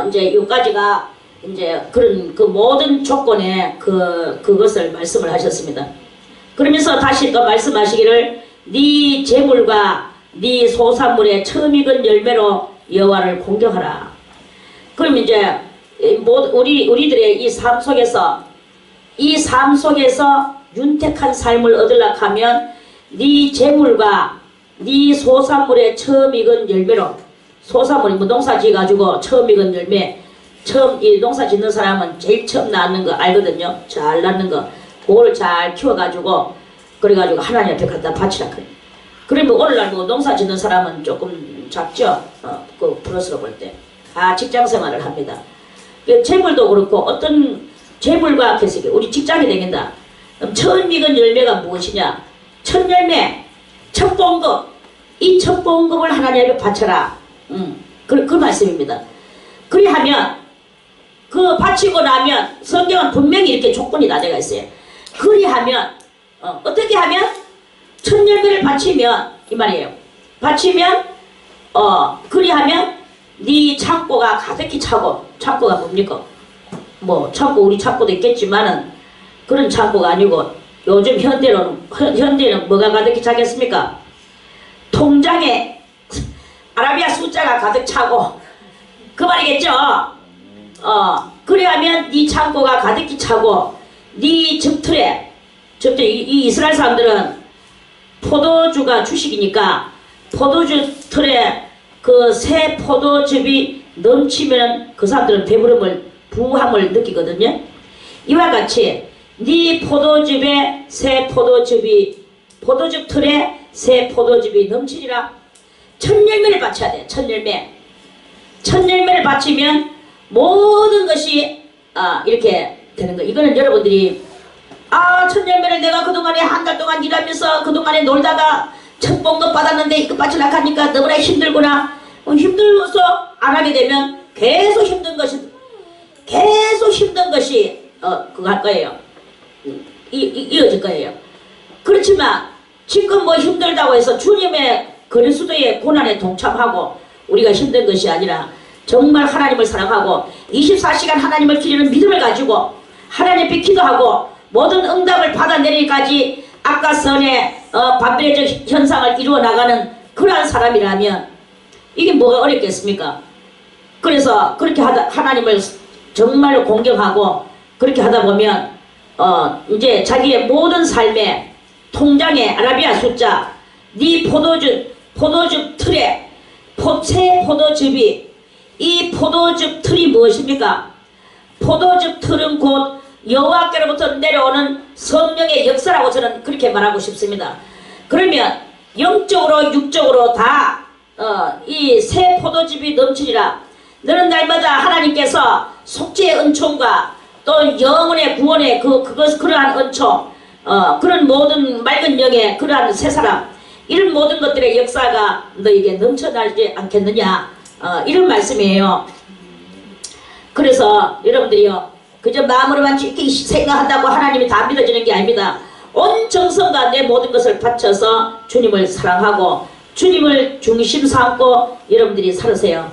이제 여기까지가 이제 그런 그 모든 조건에 그것을 말씀을 하셨습니다. 그러면서 다시 또 말씀하시기를 네 재물과 네 소산물의 처음 익은 열매로 여호와를 공경하라. 그럼 이제 우리들의 이 삶 속에서 윤택한 삶을 얻으려고 하면 네 재물과 네 소산물의 처음 익은 열매로 소산물이 뭐 농사 지어가지고 처음 익은 열매 처음 이 농사 짓는 사람은 제일 처음 낳는 거 알거든요. 잘 낳는 거 그거를 잘 키워가지고 그래가지고 하나님 앞에 갖다 바치라 그래. 그러면 오늘날 뭐 농사 짓는 사람은 조금 작죠. 그 플러스로 볼 때. 직장 생활을 합니다. 재물도 그렇고 어떤 재물과 계속해 우리 직장이 되겠다. 그럼 처음 익은 열매가 무엇이냐? 첫 열매, 첫 봉급. 이 첫 봉급을 하나님 앞에 바쳐라. 그 말씀입니다. 그리하면 그 바치고 나면 성경은 분명히 이렇게 조건이 나대가 있어요. 그리하면 어떻게 하면 첫 열매를 바치면 이 말이에요. 바치면 그리하면 네 창고가 가득히 차고 창고가 뭡니까? 뭐 창고 우리 창고도 있겠지만은 그런 창고가 아니고 요즘 현대는 뭐가 가득히 차겠습니까? 통장에 아라비아 숫자가 가득 차고 그 말이겠죠. 그래야면 네 창고가 가득히 차고 네 접틀에 이 이스라엘 사람들은 포도주가 주식이니까 포도주 틀에 그 새 포도즙이 넘치면 그 사람들은 배부름을 부함을 느끼거든요. 이와 같이 네 포도즙에 새 포도즙이 포도즙 틀에 새 포도즙이 넘치리라. 첫 열매를 바쳐야 돼. 첫 열매. 첫 열매를 바치면 모든 것이 이렇게 되는 거. 이거는 여러분들이 첫 열매를 내가 그동안에 한 달 동안 일하면서 그동안에 놀다가 첫 봉급 받았는데 이거 바치려고 하니까 너무나 힘들구나. 힘들어서 안 하게 되면 계속 힘든 것이 그거 할 거예요. 이어질 거예요. 그렇지만 지금 뭐 힘들다고 해서 주님의 그리스도의 고난에 동참하고 우리가 힘든 것이 아니라 정말 하나님을 사랑하고 24시간 하나님을 기리는 믿음을 가지고 하나님께 기도하고 모든 응답을 받아내리기까지 아까 전에 반비례적 현상을 이루어 나가는 그러한 사람이라면 이게 뭐가 어렵겠습니까? 그래서 그렇게 하나님을 정말로 공경하고 그렇게 하다 보면 이제 자기의 모든 삶의 통장의 아라비아 숫자 네 포도즙 틀에 새 포도즙이 이 포도즙 틀이 무엇입니까? 포도즙 틀은 곧 여호와께로부터 내려오는 성령의 역사라고 저는 그렇게 말하고 싶습니다. 그러면 영적으로 육적으로 다 이 새 포도즙이 넘치리라. 너는 날마다 하나님께서 속죄의 은총과 또 영혼의 구원의 그러한 은총 그런 모든 맑은 영의 그러한 새 사람 이런 모든 것들의 역사가 너에게 넘쳐나지 않겠느냐 이런 말씀이에요. 그래서 여러분들이요 그저 마음으로만 이렇게 생각한다고 하나님이 다 믿어지는 게 아닙니다. 온 정성과 내 모든 것을 바쳐서 주님을 사랑하고 주님을 중심 삼고 여러분들이 살으세요.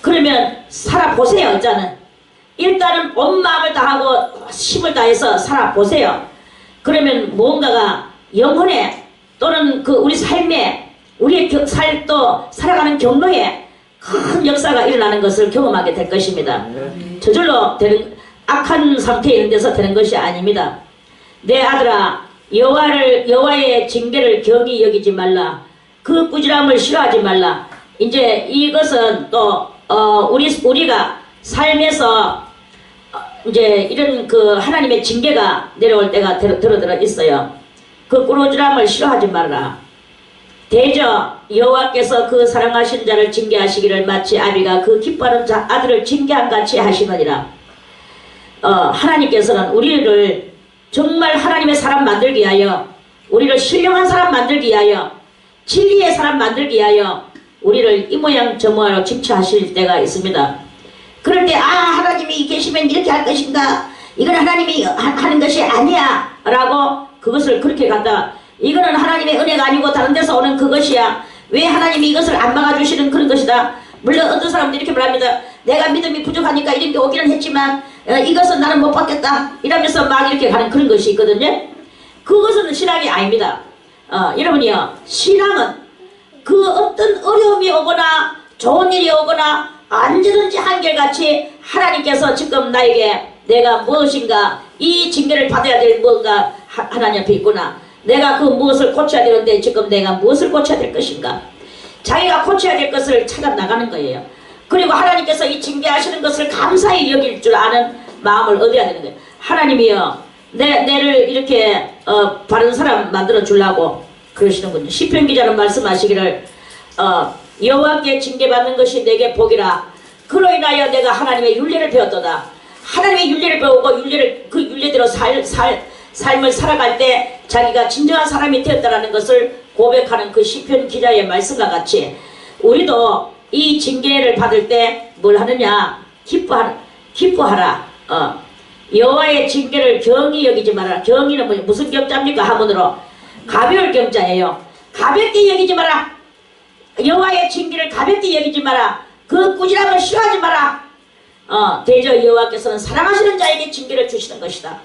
그러면 살아보세요. 일단은 온 마음을 다하고 힘을 다해서 살아보세요. 그러면 무언가가 영혼에 또는 우리 삶에 우리의 또 살아가는 경로에 큰 역사가 일어나는 것을 경험하게 될 것입니다. 저절로 되는 악한 상태에 있는 데서 되는 것이 아닙니다. 내 아들아 여호와의 징계를 경히 여기지 말라. 그 꾸지람을 싫어하지 말라. 이제 이것은 또 우리가 삶에서 이제 이런 하나님의 징계가 내려올 때가 들어 있어요. 그 꾸지람을 싫어하지 말라. 대저 여호와께서 그 사랑하신 자를 징계하시기를 마치 아비가 그 기뻐하는 아들을 징계한 같이 하시느니라. 하나님께서는 우리를 정말 하나님의 사람 만들기 위하여 우리를 신령한 사람 만들기 위하여 진리의 사람 만들기 위하여 우리를 이 모양 저 모양으로 징치하실 때가 있습니다. 그럴 때 하나님이 계시면 이렇게 할 것인가 이건 하나님이 하는 것이 아니야 라고 그것을 그렇게 갖다 이거는 하나님의 은혜가 아니고 다른 데서 오는 그것이야 왜 하나님이 이것을 안 막아주시는 그런 것이다. 물론 어떤 사람들이 이렇게 말합니다. 내가 믿음이 부족하니까 이런 게 오기는 했지만 이것은 나는 못 받겠다 이러면서 막 이렇게 가는 그런 것이 있거든요. 그것은 신앙이 아닙니다. 여러분이요 신앙은 그 어떤 어려움이 오거나 좋은 일이 오거나 언제든지 한결같이 하나님께서 지금 나에게 내가 무엇인가 이 징계를 받아야 될 뭔가 하나님 앞에 있구나. 내가 그 무엇을 고쳐야 되는데 지금 내가 무엇을 고쳐야 될 것인가. 자기가 고쳐야 될 것을 찾아 나가는 거예요. 그리고 하나님께서 이 징계하시는 것을 감사히 여길 줄 아는 마음을 얻어야 되는 거예요. 하나님이여 내를 이렇게 바른 사람 만들어 주려고 그러시는군요. 시편 기자는 말씀하시기를 여호와께 징계받는 것이 내게 복이라. 그로 인하여 내가 하나님의 율례를 배웠도다. 하나님의 율례를 배우고 그 율례대로 삶을 살아갈 때 자기가 진정한 사람이 되었다라는 것을 고백하는 그 시편 기자의 말씀과 같이 우리도 이 징계를 받을 때 뭘 하느냐 기뻐하라. 여호와의 징계를 경히 여기지 마라. 경히는 무슨 경자입니까? 하문으로 가벼울 경자예요. 가볍게 여기지 마라. 여호와의 징계를 가볍게 여기지 마라. 그 꾸지람을 싫어하지 마라. 대저 여호와께서는 사랑하시는 자에게 징계를 주시는 것이다.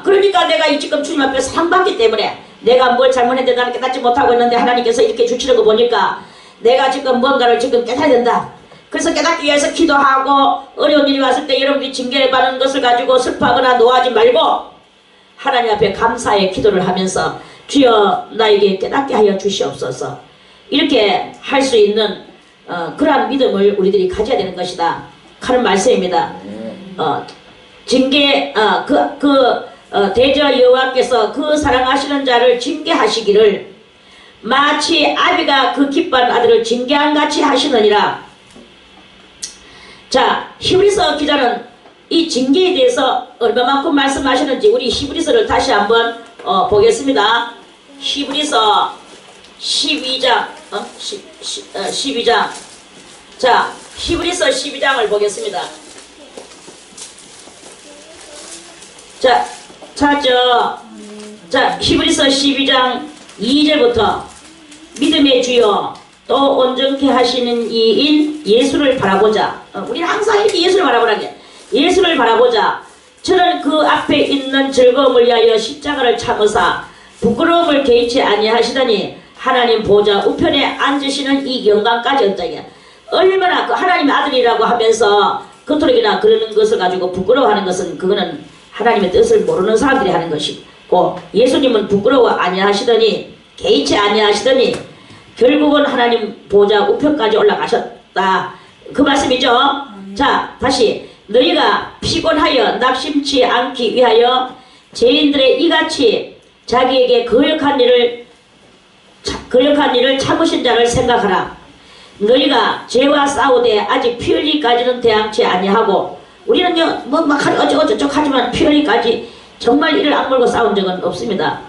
그러니까 내가 지금 주님 앞에 사랑받기 때문에 내가 뭘 잘못했는데 나는 깨닫지 못하고 있는데 하나님께서 이렇게 주시는 거 보니까 내가 지금 뭔가를 지금 깨달아야 된다. 그래서 깨닫기 위해서 기도하고 어려운 일이 왔을 때 여러분들이 징계를 받는 것을 가지고 슬퍼하거나 노하지 말고 하나님 앞에 감사의 기도를 하면서 주여 나에게 깨닫게 하여 주시옵소서 이렇게 할 수 있는 그러한 믿음을 우리들이 가져야 되는 것이다 하는 말씀입니다. 징계 대저 여호와께서 그 사랑하시는 자를 징계하시기를 마치 아비가 그 기뻐하는 아들을 징계한 같이 하시느니라. 자, 히브리서 기자는 이 징계에 대해서 얼마만큼 말씀하시는지 우리 히브리서를 다시 한번 보겠습니다. 히브리서 12장 12장 자, 히브리서 12장을 보겠습니다. 자, 찾죠. 자, 히브리서 12장 2절부터 믿음의 주여 또 온전케 하시는 이인 예수를 바라보자. 우리는 항상 이렇게 예수를 바라보라는 게 예수를 바라보자. 저는 그 앞에 있는 즐거움을 위하여 십자가를 참으사 부끄러움을 개의치 아니하시더니 하나님 보좌 우편에 앉으시는 이 영광까지 얻다. 얼마나 그 하나님의 아들이라고 하면서 겉으로나 그러는 것을 가지고 부끄러워하는 것은 그거는 하나님의 뜻을 모르는 사람들이 하는 것이고 예수님은 부끄러워 아니하시더니 개의치 아니하시더니 결국은 하나님 보좌 우편까지 올라가셨다. 그 말씀이죠. 자, 다시 너희가 피곤하여 낙심치 않기 위하여 죄인들의 이같이 자기에게 거역한 일을 참으신 자를 생각하라. 너희가 죄와 싸우되 아직 피 흘리기까지는 대항치 아니하고 우리는요 막 어쩌고저쩌고 하지만 피 흘리기까지 정말 이를 악물고 싸운 적은 없습니다.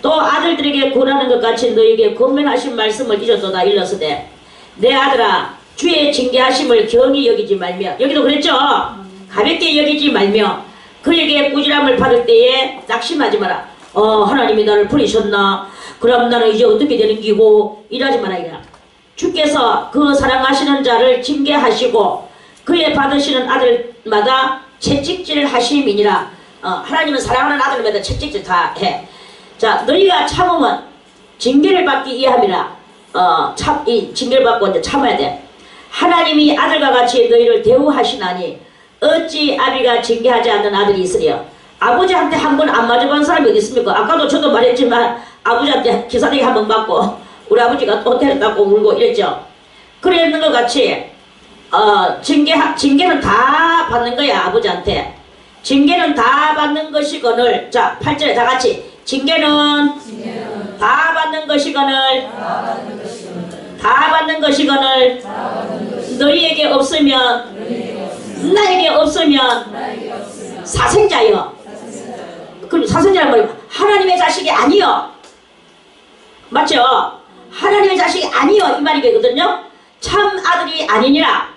또 아들들에게 권하는 것 같이 너희에게 권면하신 말씀을 잊었도다. 일렀으되 내 아들아 주의 징계하심을 경히 여기지 말며 여기도 그랬죠. 가볍게 여기지 말며 그에게 꾸지람을 받을 때에 낙심하지 마라. 하나님이 나를 버리셨나? 그럼 나는 이제 어떻게 되는 기고 이러지 마라. 이거야. 주께서 그 사랑하시는 자를 징계하시고 그의 받으시는 아들마다 채찍질 하심이니라. 하나님은 사랑하는 아들마다 채찍질 다 해. 자, 너희가 참으면 징계를 받기 이함이라. 이 징계를 받고 이제 참아야 돼. 하나님이 아들과 같이 너희를 대우하시나니 어찌 아비가 징계하지 않는 아들이 있으랴. 아버지한테 한 번 안 맞아본 사람이 어디 있습니까? 아까도 저도 말했지만 아버지한테 기사대기 한 번 맞고 우리 아버지가 또 때렸다고 울고 이랬죠. 그랬는 것 같이 징계는 다 받는 거야. 아버지한테 징계는 다 받는 것이거늘. 자, 8절에 다 같이 징계는 다 받는 것이거늘 다 받는 것이거늘 너희에게 없으면 나에게 없으면 사생자여. 그럼 사생자란 말이야. 하나님의 자식이 아니여. 맞죠? 하나님의 자식이 아니여 이 말이 되거든요. 참 아들이 아니니라.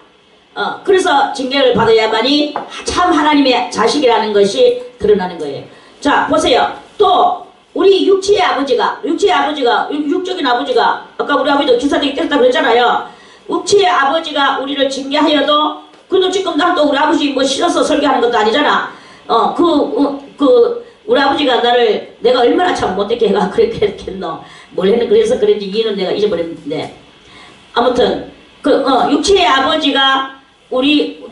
그래서 징계를 받아야만이 참 하나님의 자식이라는 것이 드러나는 거예요. 자, 보세요. 또 우리 육체의 아버지가 육적인 아버지가 아까 우리 아버지도 기사대기 때렸다 그랬잖아요. 육체의 아버지가 우리를 징계하여도 그래도 지금 난 또 우리 아버지 뭐 싫어서 설교하는 것도 아니잖아. 우리 아버지가 나를 내가 얼마나 참 못되게 해가 그렇게 했겠노. 뭘 했는 그래서 그런지 이유는 내가 잊어버렸는데 아무튼 육체의 아버지가 우리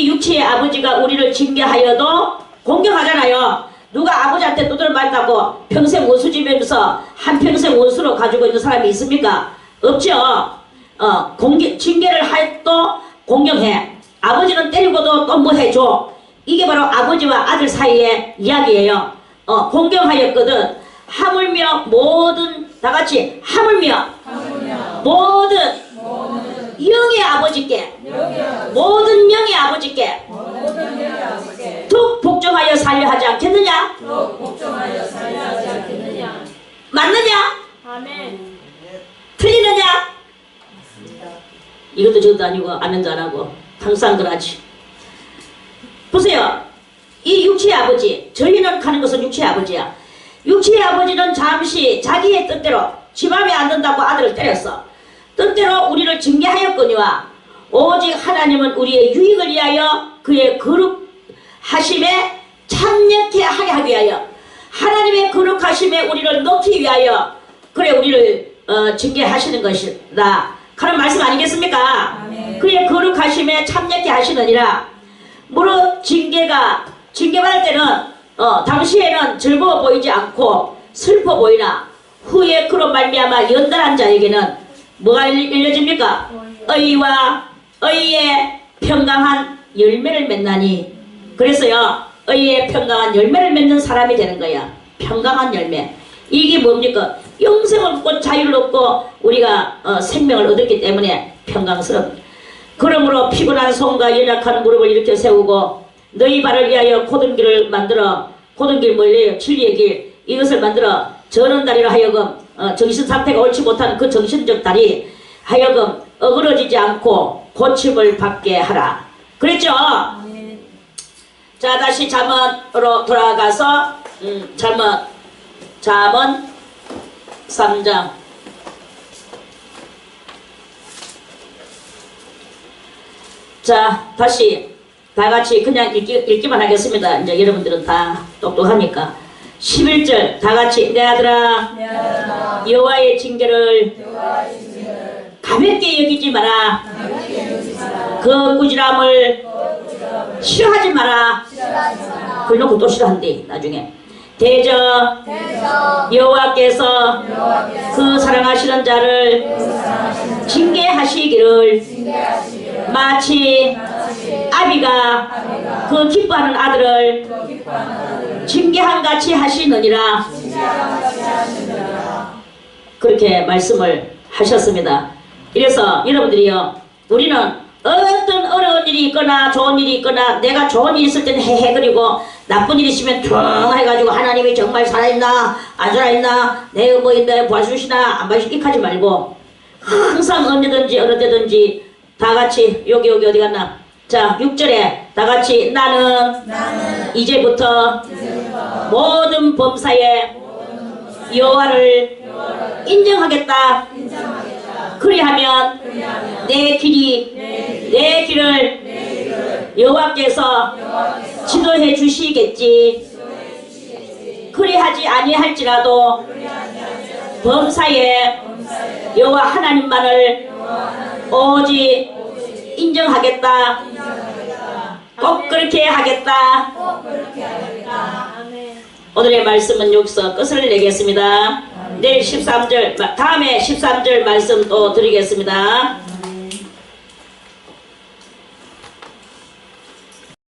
육체의 아버지가 우리를 징계하여도 공경하잖아요. 누가 아버지한테 두드려 맞다고 평생 원수 지면서 한평생 원수로 가지고 있는 사람이 있습니까? 없죠. 징계를 해도 공경해. 아버지는 때리고도 또 뭐 해줘. 이게 바로 아버지와 아들 사이의 이야기예요. 공경하였거든. 하물며 모든 다같이 하물며 모든 영의 아버지께 모든 영의 아버지께 툭 복종하여 살려 하지 않겠느냐? 맞느냐? 아멘. 틀리느냐? 이것도 저것도 아니고 아멘도 안 하고 항상 그러지. 보세요. 이 육체의 아버지, 저희는 가는 것은 육체의 아버지야. 육체의 아버지는 잠시 자기의 뜻대로 지 맘에 안 든다고 아들을 때렸어. 뜻대로 우리를 징계하였거니와 오직 하나님은 우리의 유익을 위하여 그의 거룩하심에 참여케 하게 위하여 하나님의 거룩하심에 우리를 넣기 위하여 그래 우리를 징계하시는 것이다. 그런 말씀 아니겠습니까? 아멘. 그의 거룩하심에 참여케 하시느니라. 무릇 징계받을 때는 당시에는 즐거워 보이지 않고 슬퍼 보이나 후에 그로 말미암아 연단한 자에게는 뭐가 일려집니까? 의와 의의 평강한 열매를 맺나니. 그래서요, 의의 평강한 열매를 맺는 사람이 되는 거야. 평강한 열매. 이게 뭡니까? 영생을 얻고 자유를 얻고 우리가 생명을 얻었기 때문에 평강스럽다. 그러므로 피곤한 손과 연약한 무릎을 일으켜 세우고 너희 발을 위하여 고등길을 만들어, 고등길 뭐예요? 진리의 길, 이것을 만들어 저는 다리로 하여금 정신 상태가 옳지 못한 그 정신적 다리 하여금 어그러지지 않고 고침을 받게 하라. 그랬죠? 자, 다시 잠언으로 돌아가서 잠언 3장. 자, 다시 다 같이 그냥 읽기만 하겠습니다. 이제 여러분들은 다 똑똑하니까. 11절 다 같이 내 아들아 여호와의 징계를 가볍게 여기지 마라. 그 꾸지람을 싫어하지 마라. 그러놓고 또 싫어한대 나중에. 대저 여호와께서 그 사랑하시는 자를 징계하시기를 마치 아비가 그 기뻐하는 아들을 징계함같이 하시느니라. 그렇게 말씀을 하셨습니다. 이래서 여러분들이요, 우리는 어떤 어려운 일이 있거나 좋은 일이 있거나 내가 좋은 일이 있을 때는 헤헤 그리고 나쁜 일이 있으면 퉁 해가지고 하나님이 정말 살아있나 안 살아있나 내가 뭐 있나 봐주시나 안 봐주시나 하지 말고 항상 언제든지 어느 때든지 다 같이 여기 어디 갔나. 자, 6절에 다 같이 나는 이제부터 모든 범사에 여호와를 인정하겠다. 그리하면 내 길을 여호와께서 지도해 주시겠지. 그리하지 아니할지라도 범사에 여호와 하나님만을 오직 인정하겠다. 꼭 그렇게 하겠다. 오늘의 말씀은 여기서 끝을 내겠습니다. 내일 13절, 다음에 13절 말씀 또 드리겠습니다.